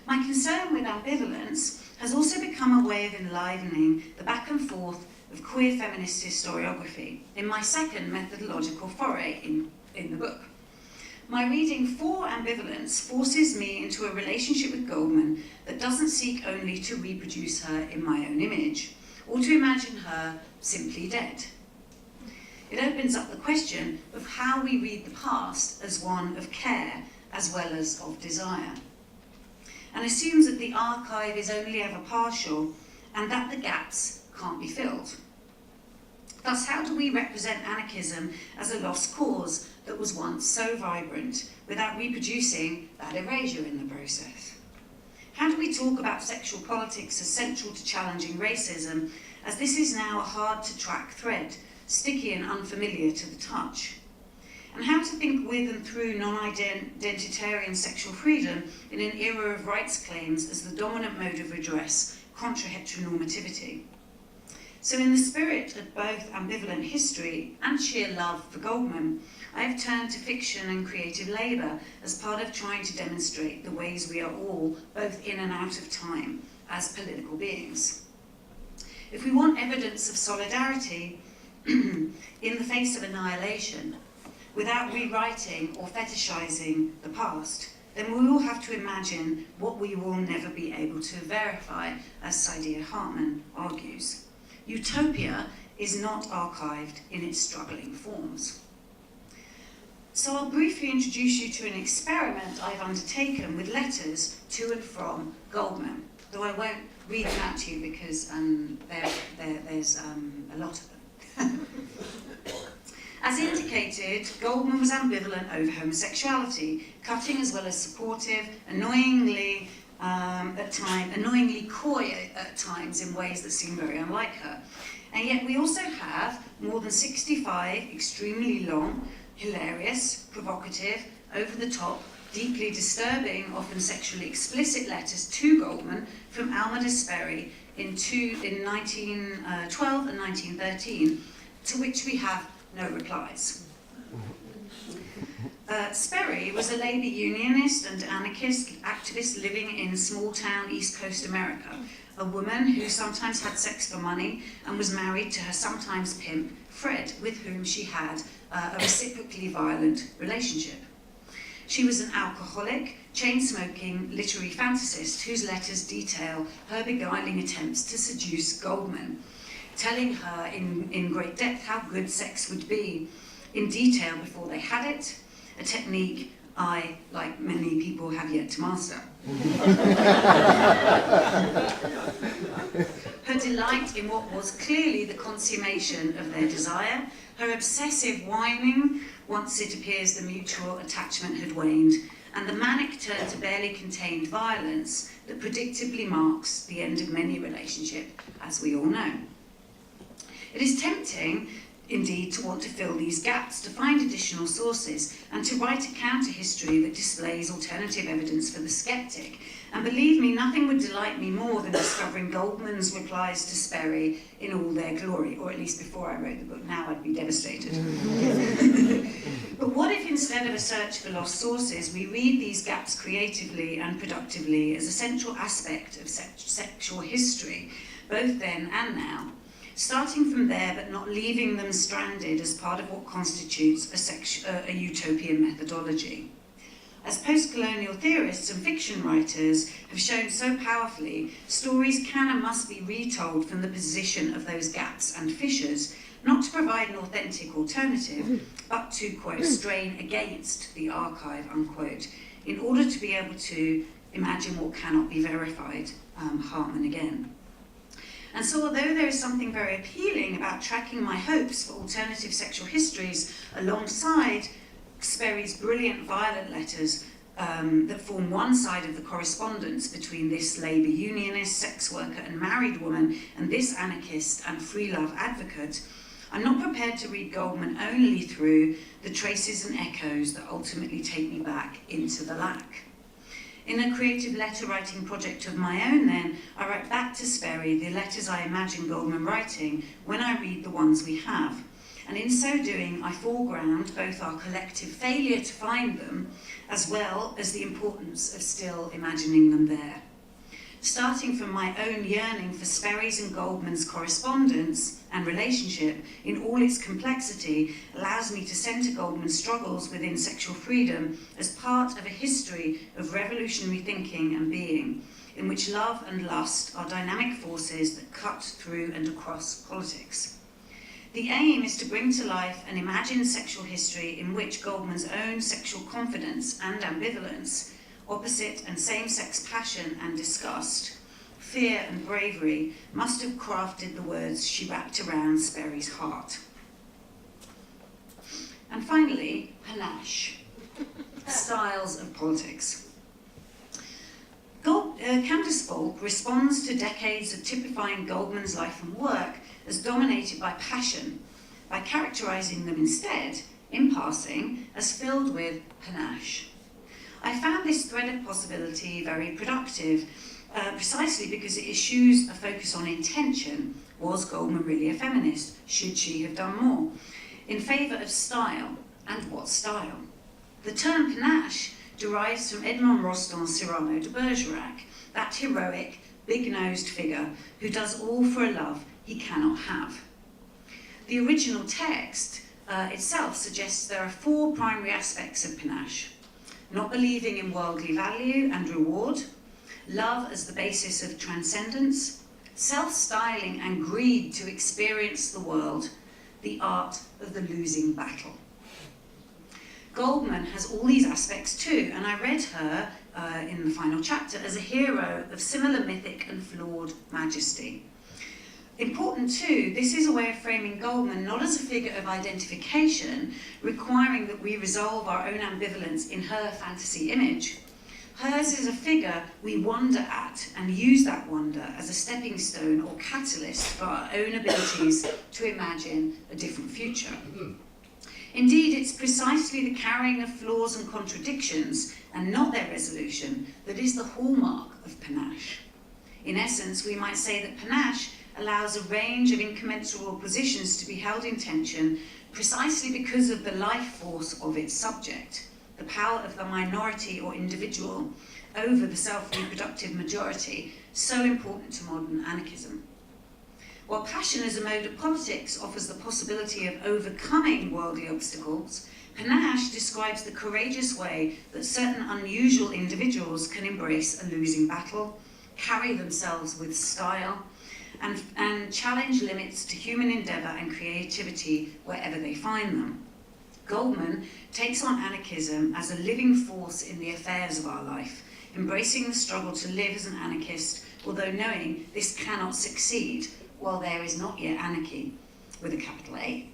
My concern with ambivalence has also become a way of enlivening the back and forth of queer feminist historiography in my second methodological foray in the book. My reading for ambivalence forces me into a relationship with Goldman that doesn't seek only to reproduce her in my own image, or to imagine her simply dead. It opens up the question of how we read the past as one of care as well as of desire, and assumes that the archive is only ever partial and that the gaps can't be filled. Thus, how do we represent anarchism as a lost cause that was once so vibrant without reproducing that erasure in the process? How do we talk about sexual politics as central to challenging racism, as this is now a hard-to-track thread, sticky and unfamiliar to the touch? And how to think with and through non-identitarian sexual freedom in an era of rights claims as the dominant mode of redress contra heteronormativity. So in the spirit of both ambivalent history and sheer love for Goldman, I have turned to fiction and creative labour as part of trying to demonstrate the ways we are all, both in and out of time, as political beings. If we want evidence of solidarity in the face of annihilation, without rewriting or fetishizing the past, then we will have to imagine what we will never be able to verify, as Saidiya Hartman argues. Utopia is not archived in its struggling forms. So I'll briefly introduce you to an experiment I've undertaken with letters to and from Goldman, though I won't read them out to you because there's a lot of them. As indicated, Goldman was ambivalent over homosexuality, cutting as well as supportive, annoyingly coy at times in ways that seem very unlike her. And yet we also have more than 65 extremely long, hilarious, provocative, over-the-top, deeply disturbing, often sexually explicit letters to Goldman from Alma de Sperry in 1912 and 1913, to which we have no replies. Sperry was a labour unionist and anarchist activist living in small-town East Coast America, a woman who sometimes had sex for money and was married to her sometimes pimp, Fred, with whom she had a reciprocally violent relationship. She was an alcoholic, chain-smoking literary fantasist whose letters detail her beguiling attempts to seduce Goldman, telling her in great depth how good sex would be in detail before they had it, a technique I, like many people, have yet to master. Her delight in what was clearly the consummation of their desire, her obsessive whining once it appears the mutual attachment had waned, and the manic turn to barely contained violence that predictably marks the end of many relationships, as we all know. It is tempting, indeed, to want to fill these gaps, to find additional sources, and to write a counter-history that displays alternative evidence for the skeptic, And believe me, nothing would delight me more than discovering Goldman's replies to Sperry in all their glory, or at least before I wrote the book. Now I'd be devastated. But what if instead of a search for lost sources, we read these gaps creatively and productively as a central aspect of sexual history, both then and now, starting from there but not leaving them stranded as part of what constitutes a utopian methodology. As post-colonial theorists and fiction writers have shown so powerfully, stories can and must be retold from the position of those gaps and fissures, not to provide an authentic alternative, but to, quote, strain against the archive, unquote, in order to be able to imagine what cannot be verified, Hartman again. And so although there is something very appealing about tracking my hopes for alternative sexual histories alongside Sperry's brilliant violent letters that form one side of the correspondence between this labour unionist, sex worker and married woman and this anarchist and free love advocate, I'm not prepared to read Goldman only through the traces and echoes that ultimately take me back into the lack. In a creative letter writing project of my own then, I write back to Sperry the letters I imagine Goldman writing when I read the ones we have. And in so doing, I foreground both our collective failure to find them, as well as the importance of still imagining them there. Starting from my own yearning for Sperry's and Goldman's correspondence and relationship in all its complexity allows me to centre Goldman's struggles within sexual freedom as part of a history of revolutionary thinking and being, in which love and lust are dynamic forces that cut through and across politics. The aim is to bring to life an imagined sexual history in which Goldman's own sexual confidence and ambivalence, opposite and same-sex passion and disgust, fear and bravery must have crafted the words she wrapped around Sperry's heart. And finally, panache, styles of politics. Candace Falk responds to decades of typifying Goldman's life and work as dominated by passion, by characterising them instead, in passing, as filled with panache. I found this thread of possibility very productive, precisely because it eschews a focus on intention. Was Goldman really a feminist? Should she have done more? In favour of style, and what style? The term panache derives from Edmond Rostand's Cyrano de Bergerac, that heroic, big-nosed figure who does all for a love he cannot have. The original text itself suggests there are four primary aspects of panache: not believing in worldly value and reward, love as the basis of transcendence, self-styling and greed to experience the world, the art of the losing battle. Goldman has all these aspects too, and I read her in the final chapter as a hero of similar mythic and flawed majesty. Important too, this is a way of framing Goldman not as a figure of identification, requiring that we resolve our own ambivalence in her fantasy image. Hers is a figure we wonder at and use that wonder as a stepping stone or catalyst for our own abilities to imagine a different future. Indeed, it's precisely the carrying of flaws and contradictions, and not their resolution, that is the hallmark of panache. In essence, we might say that panache allows a range of incommensurable positions to be held in tension precisely because of the life force of its subject, the power of the minority or individual over the self-reproductive majority, so important to modern anarchism. While passion as a mode of politics offers the possibility of overcoming worldly obstacles, panache describes the courageous way that certain unusual individuals can embrace a losing battle, carry themselves with style, and challenge limits to human endeavour and creativity wherever they find them. Goldman takes on anarchism as a living force in the affairs of our life, embracing the struggle to live as an anarchist, although knowing this cannot succeed while there is not yet anarchy, with a capital A.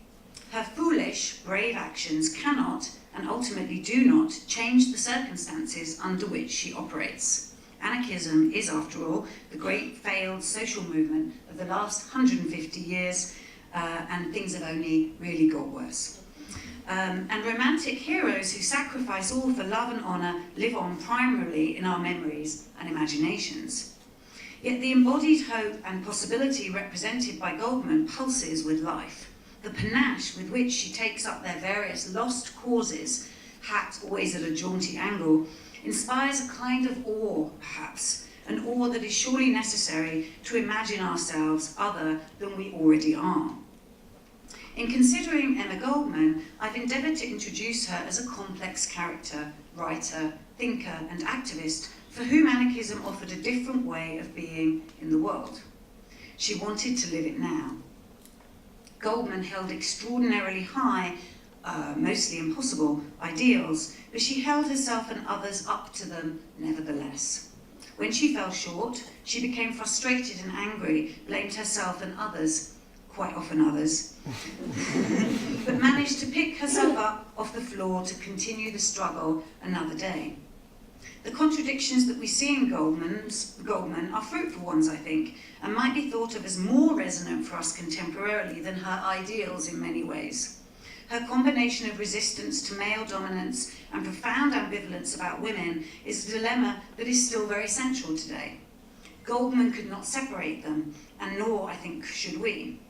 Her foolish, brave actions cannot, and ultimately do not, change the circumstances under which she operates. Anarchism is, after all, the great failed social movement of the last 150 years, and things have only really got worse. And romantic heroes who sacrifice all for love and honour live on primarily in our memories and imaginations. Yet the embodied hope and possibility represented by Goldman pulses with life. The panache with which she takes up their various lost causes, hat always at a jaunty angle, inspires a kind of awe, perhaps, an awe that is surely necessary to imagine ourselves other than we already are. In considering Emma Goldman, I've endeavoured to introduce her as a complex character, writer, thinker, and activist for whom anarchism offered a different way of being in the world. She wanted to live it now. Goldman held extraordinarily high, mostly impossible, ideals, but she held herself and others up to them nevertheless. When she fell short, she became frustrated and angry, blamed herself and others, quite often others, but managed to pick herself up off the floor to continue the struggle another day. The contradictions that we see in Goldman are fruitful ones, I think, and might be thought of as more resonant for us contemporarily than her ideals in many ways. Her combination of resistance to male dominance and profound ambivalence about women is a dilemma that is still very central today. Goldman could not separate them, and nor, I think, should we.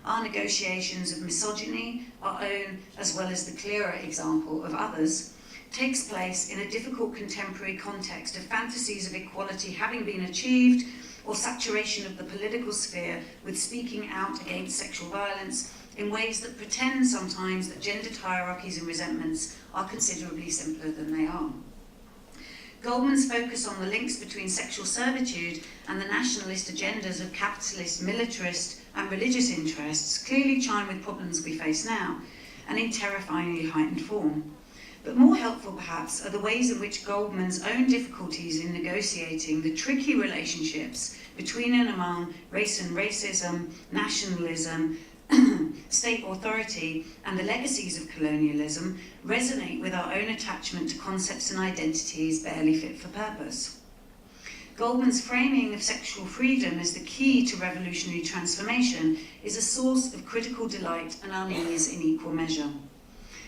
Our negotiations of misogyny, our own as well as the clearer example of others, takes place in a difficult contemporary context of fantasies of equality having been achieved, or saturation of the political sphere with speaking out against sexual violence in ways that pretend sometimes that gendered hierarchies and resentments are considerably simpler than they are. Goldman's focus on the links between sexual servitude and the nationalist agendas of capitalist, militarist, and religious interests clearly chime with problems we face now, and in terrifyingly heightened form. But more helpful, perhaps, are the ways in which Goldman's own difficulties in negotiating the tricky relationships between and among race and racism, nationalism, state authority, and the legacies of colonialism resonate with our own attachment to concepts and identities barely fit for purpose. Goldman's framing of sexual freedom as the key to revolutionary transformation is a source of critical delight and unease in equal measure.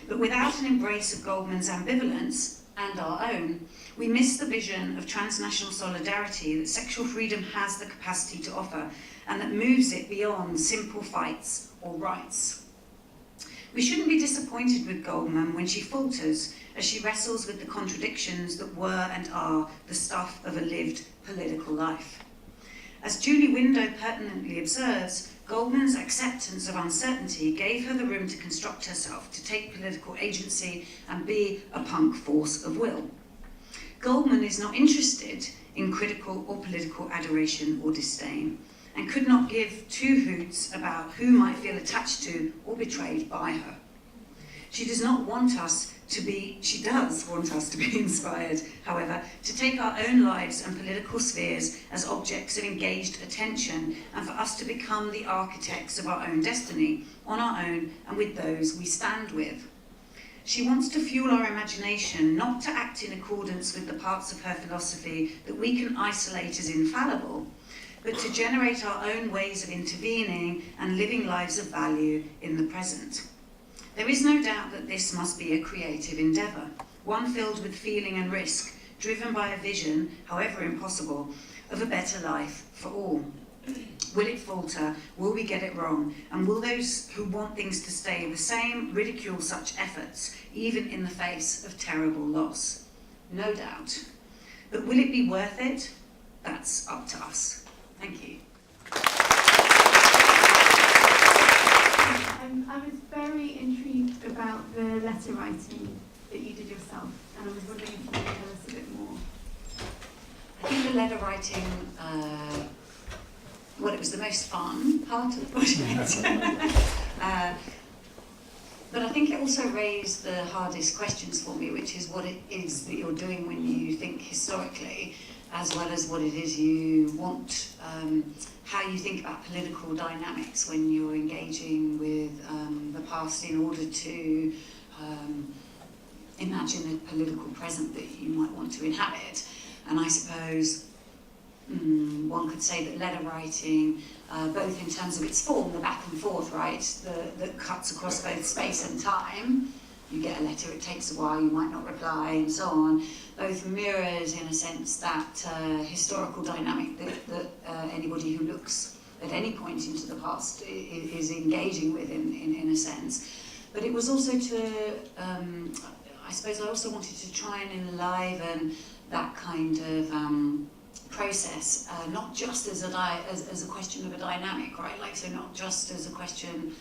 But without an embrace of Goldman's ambivalence, and our own, we miss the vision of transnational solidarity that sexual freedom has the capacity to offer, and that moves it beyond simple fights or rights. We shouldn't be disappointed with Goldman when she falters as she wrestles with the contradictions that were and are the stuff of a lived political life. As Julie Window pertinently observes, Goldman's acceptance of uncertainty gave her the room to construct herself, to take political agency and be a punk force of will. Goldman is not interested in critical or political adoration or disdain, and could not give two hoots about who might feel attached to or betrayed by her. She does want us to be inspired, however, to take our own lives and political spheres as objects of engaged attention, and for us to become the architects of our own destiny, on our own and with those we stand with. She wants to fuel our imagination, not to act in accordance with the parts of her philosophy that we can isolate as infallible, but to generate our own ways of intervening and living lives of value in the present. There is no doubt that this must be a creative endeavour, one filled with feeling and risk, driven by a vision, however impossible, of a better life for all. Will it falter? Will we get it wrong? And will those who want things to stay the same ridicule such efforts, even in the face of terrible loss? No doubt. But will it be worth it? That's up to us. Thank you. I was very intrigued about the letter writing that you did yourself, and I was wondering if you could tell us a bit more. I think the letter writing, it was the most fun part of the project. But I think it also raised the hardest questions for me, which is what it is that you're doing when you think historically, as well as what it is you want, how you think about political dynamics when you're engaging with the past in order to imagine a political present that you might want to inhabit. And I suppose one could say that letter writing, both in terms of its form, the back and forth, right, that cuts across both space and time, you get a letter, it takes a while, you might not reply, and so on, both mirrors, in a sense, that historical dynamic that anybody who looks at any point into the past is engaging with, in a sense. But it was also I suppose I also wanted to try and enliven that kind of process, not just as a question of a dynamic, right? Like, so not just as a question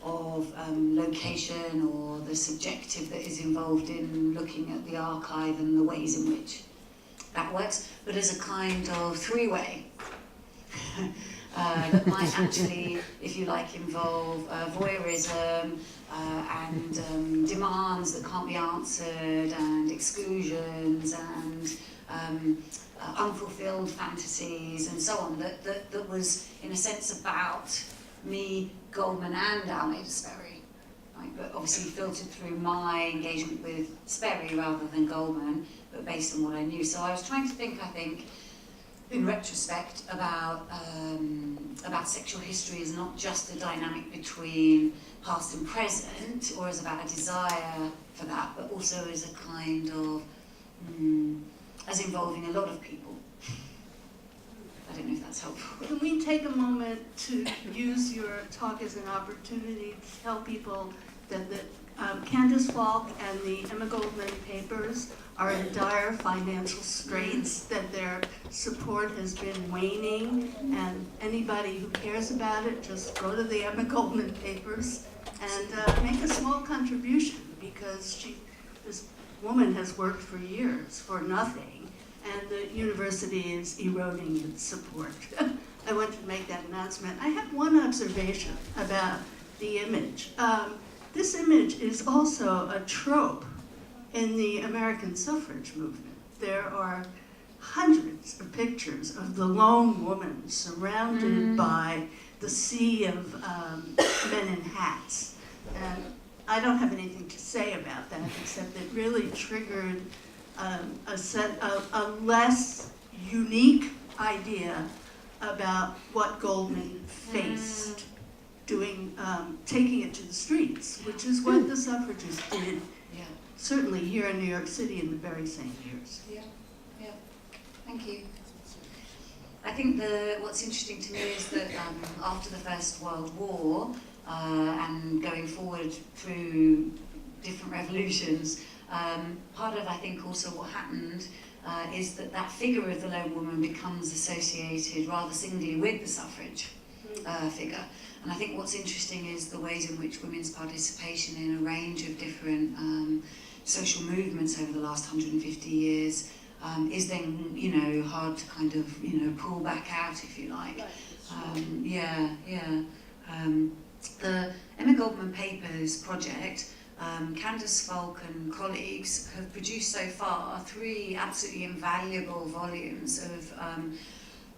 of location or the subjective that is involved in looking at the archive and the ways in which that works, but as a kind of three-way that might actually, if you like, involve voyeurism and demands that can't be answered, and exclusions, and unfulfilled fantasies, and so on, that was, in a sense, about me, Goldman, and Almeida Sperry, right? But obviously filtered through my engagement with Sperry rather than Goldman, but based on what I knew. So I was trying to think, I think, in retrospect, about sexual history as not just a dynamic between past and present, or as about a desire for that, but also as a kind of, as involving a lot of people. I don't know if that's helpful. Can we take a moment to use your talk as an opportunity to tell people that Candace Falk and the Emma Goldman papers are in dire financial straits, that their support has been waning, and anybody who cares about it, just go to the Emma Goldman papers and make a small contribution, because this woman has worked for years for nothing, and the university is eroding its support. I want to make that announcement. I have one observation about the image. This image is also a trope in the American suffrage movement. There are hundreds of pictures of the lone woman surrounded by the sea of men in hats. And I don't have anything to say about that, except it really triggered a less unique idea about what Goldman faced doing, taking it to the streets, which is what the suffragists did, certainly here in New York City in the very same years. Yeah. Thank you. I think what's interesting to me is that after the First World War, and going forward through different revolutions, part of, I think, also what happened is that figure of the lone woman becomes associated rather singly with the suffrage figure. And I think what's interesting is the ways in which women's participation in a range of different social movements over the last 150 years is then, hard to kind of, pull back out, if you like. The Emma Goldman Papers project, Candace Falk and colleagues have produced so far 3 absolutely invaluable volumes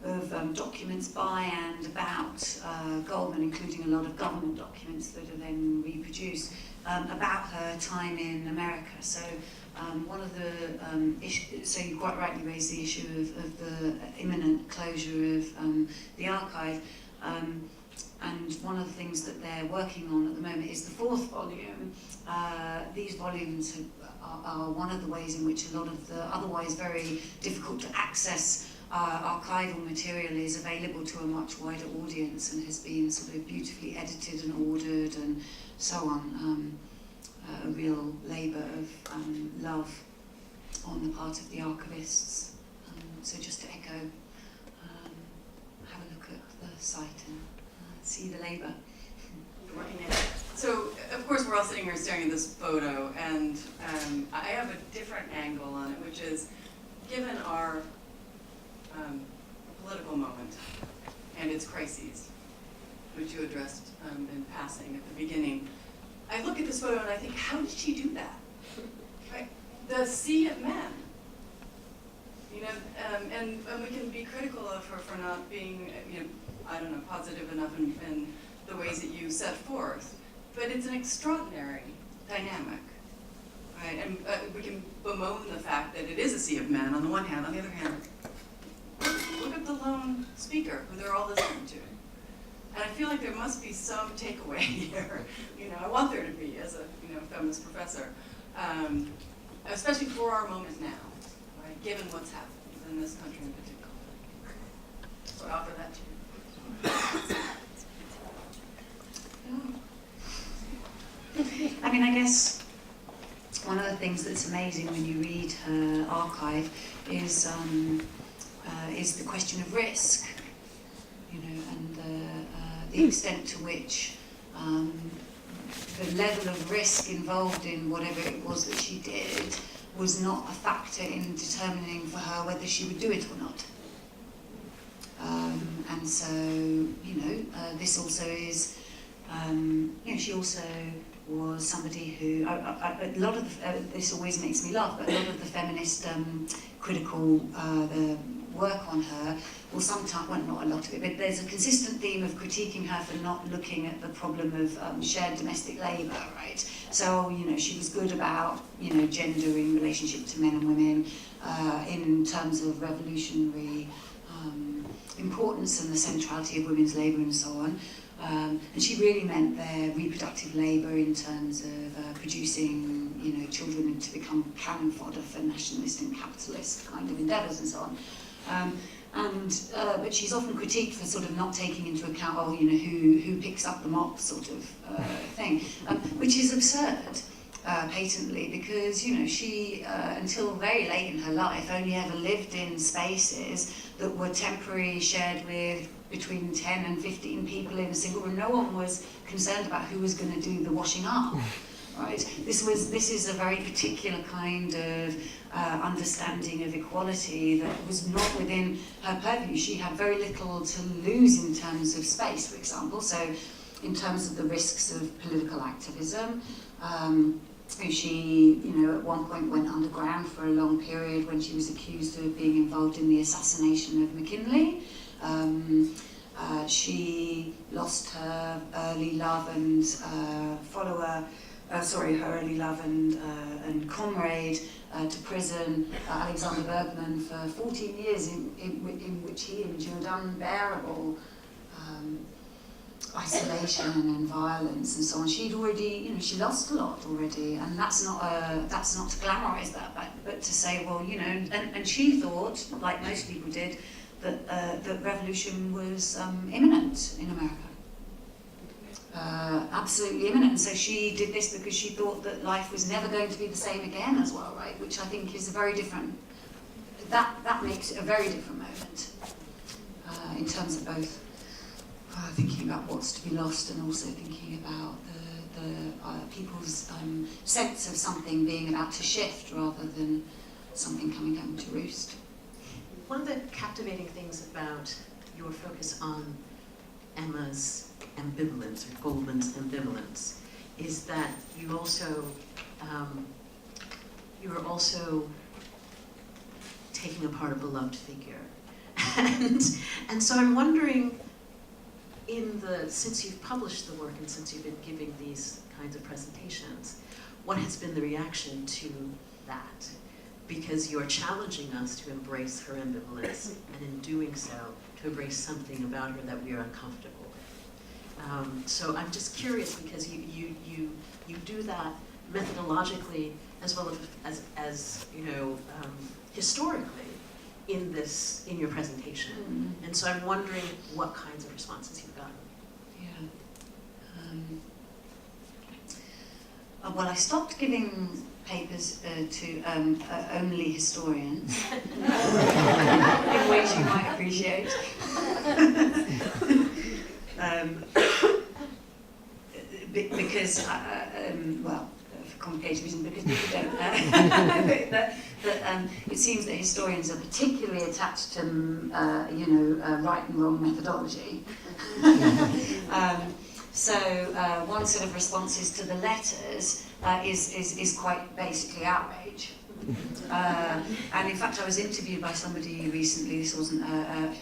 of documents by and about Goldman, including a lot of government documents that are then reproduced about her time in America. So one of the issues, so you quite rightly raised the issue of the imminent closure of the archive. And one of the things that they're working on at the moment is the 4th volume. These volumes are one of the ways in which a lot of the otherwise very difficult to access archival material is available to a much wider audience and has been sort of beautifully edited and ordered and so on. A real labour of love on the part of the archivists. So just to echo, have a look at the site and see the labour. So, of course, we're all sitting here staring at this photo, and I have a different angle on it, which is, given our political moment and its crises, which you addressed in passing at the beginning, I look at this photo and I think, how did she do that? Right? The sea of men. And we can be critical of her for not being, positive enough in the ways that you set forth. But it's an extraordinary dynamic, right? And we can bemoan the fact that it is a sea of men on the one hand. On the other hand, look at the lone speaker who they're all listening to. And I feel like there must be some takeaway here. I want there to be as a feminist professor, especially for our moment now, right? Given what's happened in this country in particular. So I offer that to you. I mean, I guess one of the things that's amazing when you read her archive is the question of risk, and the extent to which the level of risk involved in whatever it was that she did was not a factor in determining for her whether she would do it or not. And so, this also is, she also was somebody who, a lot of, this always makes me laugh, but a lot of the feminist critical the work on her, or sometimes, well, not a lot of it, but there's a consistent theme of critiquing her for not looking at the problem of shared domestic labour, right? So, she was good about, gender in relationship to men and women, in terms of revolutionary importance and the centrality of women's labour and so on. And she really meant their reproductive labour in terms of producing, children to become cannon fodder for nationalist and capitalist kind of endeavours and so on. But she's often critiqued for sort of not taking into account, who picks up the mop sort of thing, which is absurd, patently, because, she, until very late in her life, only ever lived in spaces that were temporarily shared with between 10 and 15 people in a single room. No one was concerned about who was going to do the washing up, right? This is a very particular kind of understanding of equality that was not within her purview. She had very little to lose in terms of space, for example. So in terms of the risks of political activism, she, at one point went underground for a long period when she was accused of being involved in the assassination of McKinley. She lost her early love and her early love and comrade to prison, Alexander Bergman, for 14 years, in which he endured unbearable isolation and violence and so on. She'd already, she lost a lot already, and that's not to glamorise that, but to say, well, and she thought, like most people did, that that revolution was imminent in America. Absolutely imminent. So she did this because she thought that life was never going to be the same again as well, right? Which I think is a very different, that makes it a very different moment in terms of both thinking about what's to be lost and also thinking about the people's sense of something being about to shift rather than something coming home to roost. One of the captivating things about your focus on Emma's ambivalence, or Goldman's ambivalence, is that you are also taking apart a beloved figure. And so I'm wondering, since you've published the work and since you've been giving these kinds of presentations, what has been the reaction to that? Because you're challenging us to embrace her ambivalence, and in doing so, to embrace something about her that we are uncomfortable with. So I'm just curious, because you do that methodologically as well as historically in your presentation. Mm-hmm. And so I'm wondering what kinds of responses you've gotten. Yeah. Well, I stopped giving papers to only historians, in ways you might appreciate. Because, well, for complicated reasons, because people don't it seems that historians are particularly attached to, right and wrong methodology. So one set of responses to the letters is quite basically outrage. And in fact, I was interviewed by somebody recently, this wasn't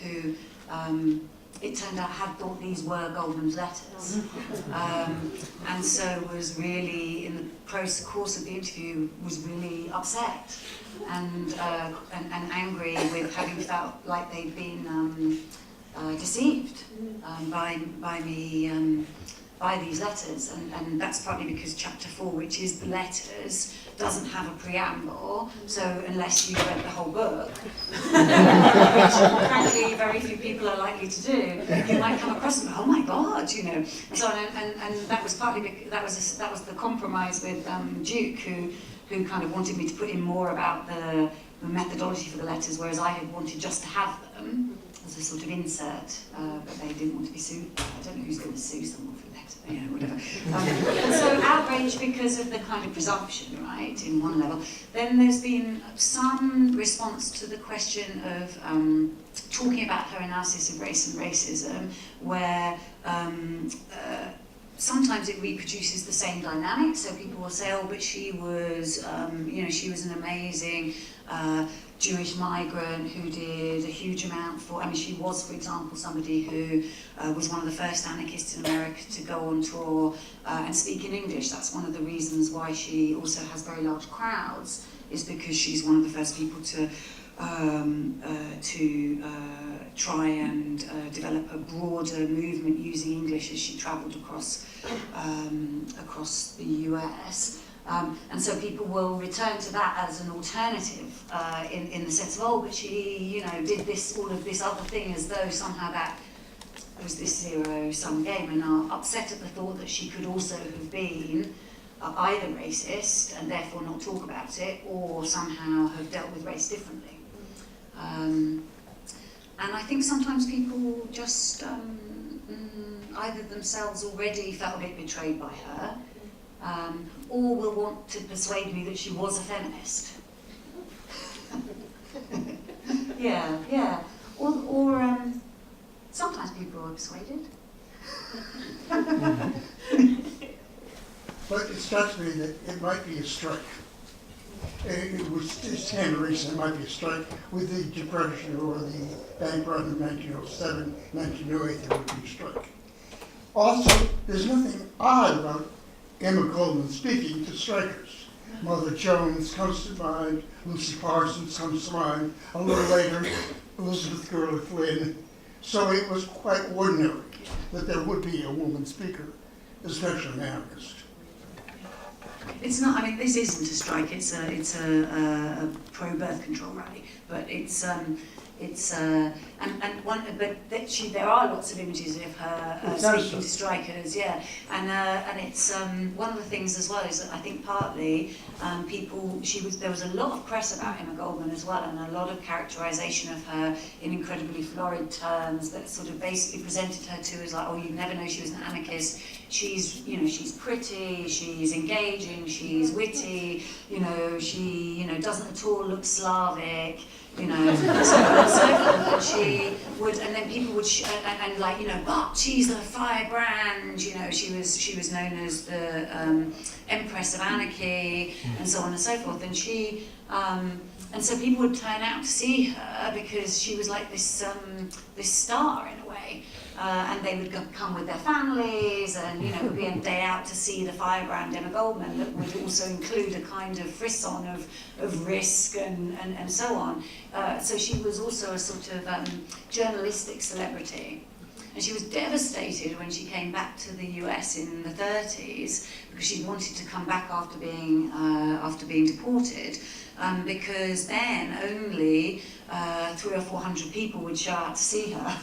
who it turned out had thought these were Goldman's letters, and so was really, in the course of the interview, was really upset and angry with having felt like they'd been deceived by me. By these letters, and that's partly because chapter 4, which is the letters, doesn't have a preamble, so unless you read the whole book, which frankly very few people are likely to do, you might come across and go, oh my God, you know. And so and that was partly that was the compromise with Duke, who kind of wanted me to put in more about the methodology for the letters, whereas I had wanted just to have them as a sort of insert, but they didn't want to be sued. I don't know who's going to sue someone for that, you know, whatever. And so outrage because of the kind of presumption, right, in one level. Then there's been some response to the question of talking about her analysis of race and racism, where sometimes it reproduces the same dynamic. So people will say, oh, but she was, you know, she was an amazing Jewish migrant who did a huge amount for, I mean, she was, for example, somebody who was one of the first anarchists in America to go on tour and speak in English. That's one of the reasons why she also has very large crowds, is because she's one of the first people to try and develop a broader movement using English as she travelled across the US. And so people will return to that as an alternative in the sense of, oh, but she, you know, did this, all of this other thing, as though somehow that was this zero-sum game, and are upset at the thought that she could also have been either racist and therefore not talk about it, or somehow have dealt with race differently. And I think sometimes people just either themselves already felt a bit betrayed by her, or will want to persuade me that she was a feminist. yeah. Or sometimes people are persuaded. But it strikes me that it might be a strike. It was kind of recent, it might be a strike with the Depression or the bank run in 1907, 1908, there would be a strike. Also, there's nothing odd about Emma Goldman speaking to strikers. Mother Jones comes to mind, Lucy Parsons comes to mind, a little later, Elizabeth Gurley Flynn. So it was quite ordinary that there would be a woman speaker, especially an anarchist. It's not. I mean, this isn't a strike. It's a pro-birth control rally. But there are lots of images of her speaking to strikers. Yeah, and it's one of the things as well is that I think partly there was a lot of press about Emma Goldman as well, and a lot of characterization of her in incredibly florid terms that sort of basically presented her to as like, oh, you'd never know she was an anarchist. She's pretty, she's engaging, she's witty, she, doesn't at all look Slavic, so on and so forth. And she would, and then people would, but she's a firebrand, she was known as the Empress of Anarchy, and so on and so forth. And she, and so people would turn out to see her because she was like this star in a way. And they would come with their families, and it would be a day out to see the firebrand Emma Goldman that would also include a kind of frisson of risk and so on. So she was also a sort of journalistic celebrity. And she was devastated when she came back to the US in the 30s because she wanted to come back after being deported. Because then only 300 or 400 people would show out to see her,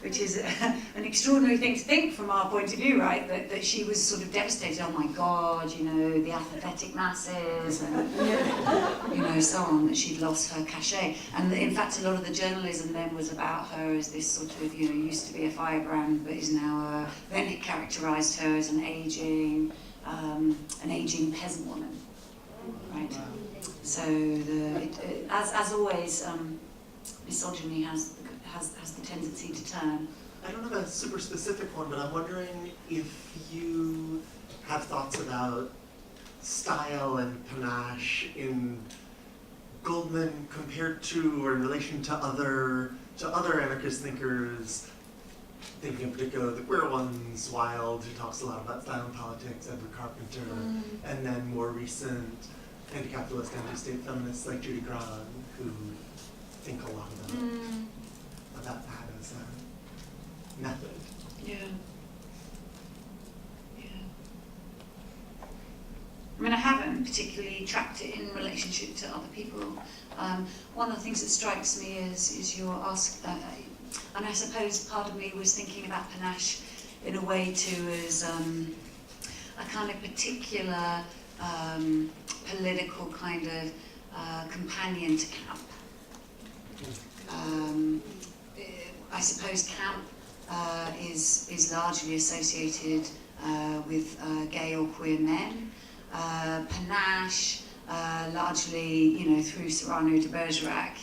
which is an extraordinary thing to think from our point of view, right? That she was sort of devastated. Oh my God, the apathetic masses, and so on. That she'd lost her cachet, and in fact, a lot of the journalism then was about her as this sort of used to be a firebrand, but is now then it characterised her as an aging peasant woman. Right. So as always, misogyny has the tendency to turn. I don't have a super specific one, but I'm wondering if you have thoughts about style and panache in Goldman compared to or in relation to other anarchist thinkers. Thinking in particular the queer ones, Wilde, who talks a lot about style and politics, Edward Carpenter, and then more recent anti-capitalist, anti-state feminists like Judy Grahn, who think a lot about about that as a method. Yeah. I mean, I haven't particularly tracked it in relationship to other people. One of the things that strikes me is your ask, and I suppose part of me was thinking about panache in a way too as a kind of particular political kind of companion to camp. I suppose camp is largely associated with gay or queer men. Panache, largely, through Cyrano de Bergerac,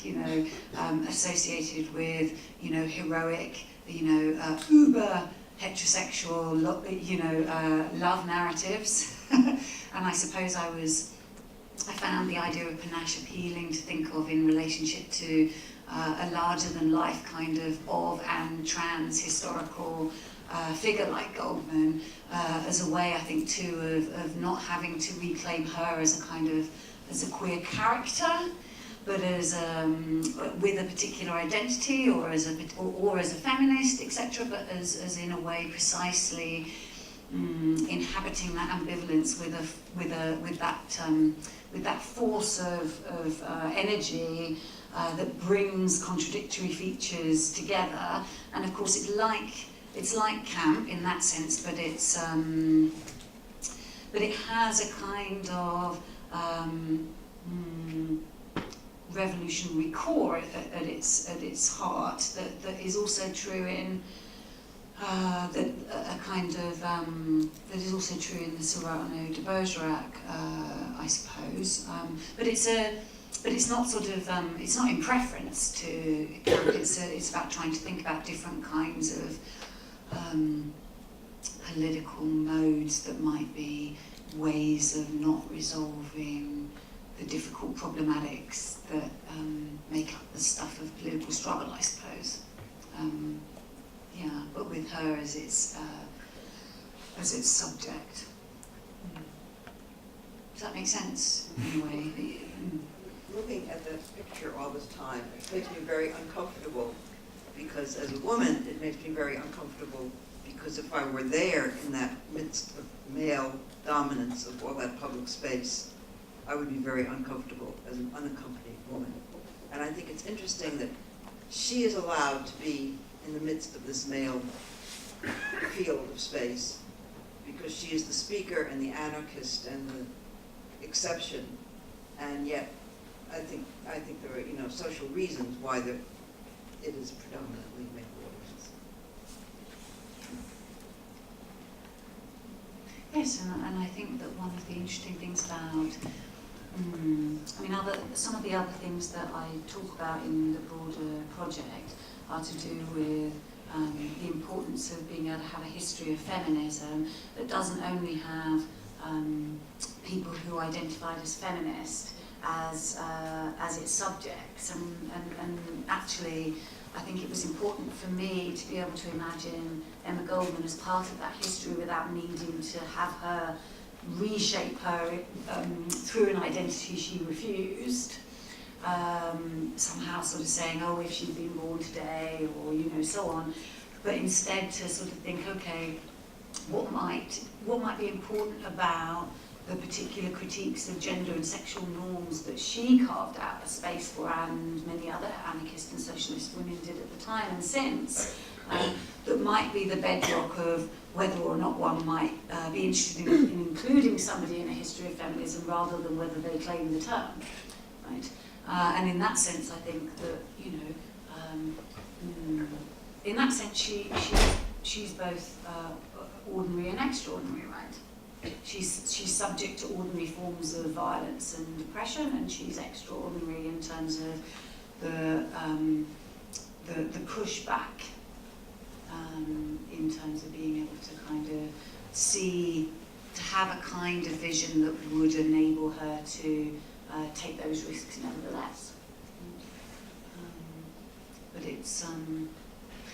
associated with, heroic, uber heterosexual, love narratives. And I suppose I found the idea of panache appealing to think of in relationship to a larger-than-life kind of and trans historical figure like Goldman, as a way, I think, too, of not having to reclaim her as a queer character, but as with a particular identity, or as a feminist, etc. But as in a way precisely inhabiting that ambivalence with that force of energy that brings contradictory features together. And of course, it's like camp in that sense, but it has a kind of revolutionary core at its heart that is also true in that is also true in the Cyrano de Bergerac, I suppose. But it's not sort of it's not in preference to camp. It's about trying to think about different kinds of political modes that might be ways of not resolving the difficult problematics that make up the stuff of political struggle, I suppose. But with her as its subject. Does that make sense in a way? Looking at that picture all this time, it makes me very uncomfortable, because as a woman, it makes me very uncomfortable, because if I were there in that midst of male dominance of all that public space, I would be very uncomfortable as an unaccompanied woman. And I think it's interesting that she is allowed to be in the midst of this male field of space, because she is the speaker and the anarchist and the exception, and yet I think there are social reasons why it is predominantly male audience. Yes, and I think that one of the interesting things about some of the other things that I talk about in the broader project are to do with the importance of being able to have a history of feminism that doesn't only have people who identified as feminist as its subjects, and actually I think it was important for me to be able to imagine Emma Goldman as part of that history without needing to have her reshape her through an identity she refused, somehow sort of saying, oh, if she'd been born today, or so on, but instead to sort of think, okay, what might be important about the particular critiques of gender and sexual norms that she carved out a space for, and many other anarchist and socialist women did at the time and since, that might be the bedrock of whether or not one might be interested in including somebody in a history of feminism rather than whether they claim the term, right? And in that sense, I think that, in that sense, she's both ordinary and extraordinary, right? She's subject to ordinary forms of violence and oppression, and she's extraordinary in terms of the pushback, in terms of being able to kind of have a kind of vision that would enable her to take those risks nevertheless. But it's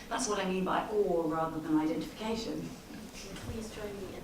that's what I mean by awe rather than identification. Please join me in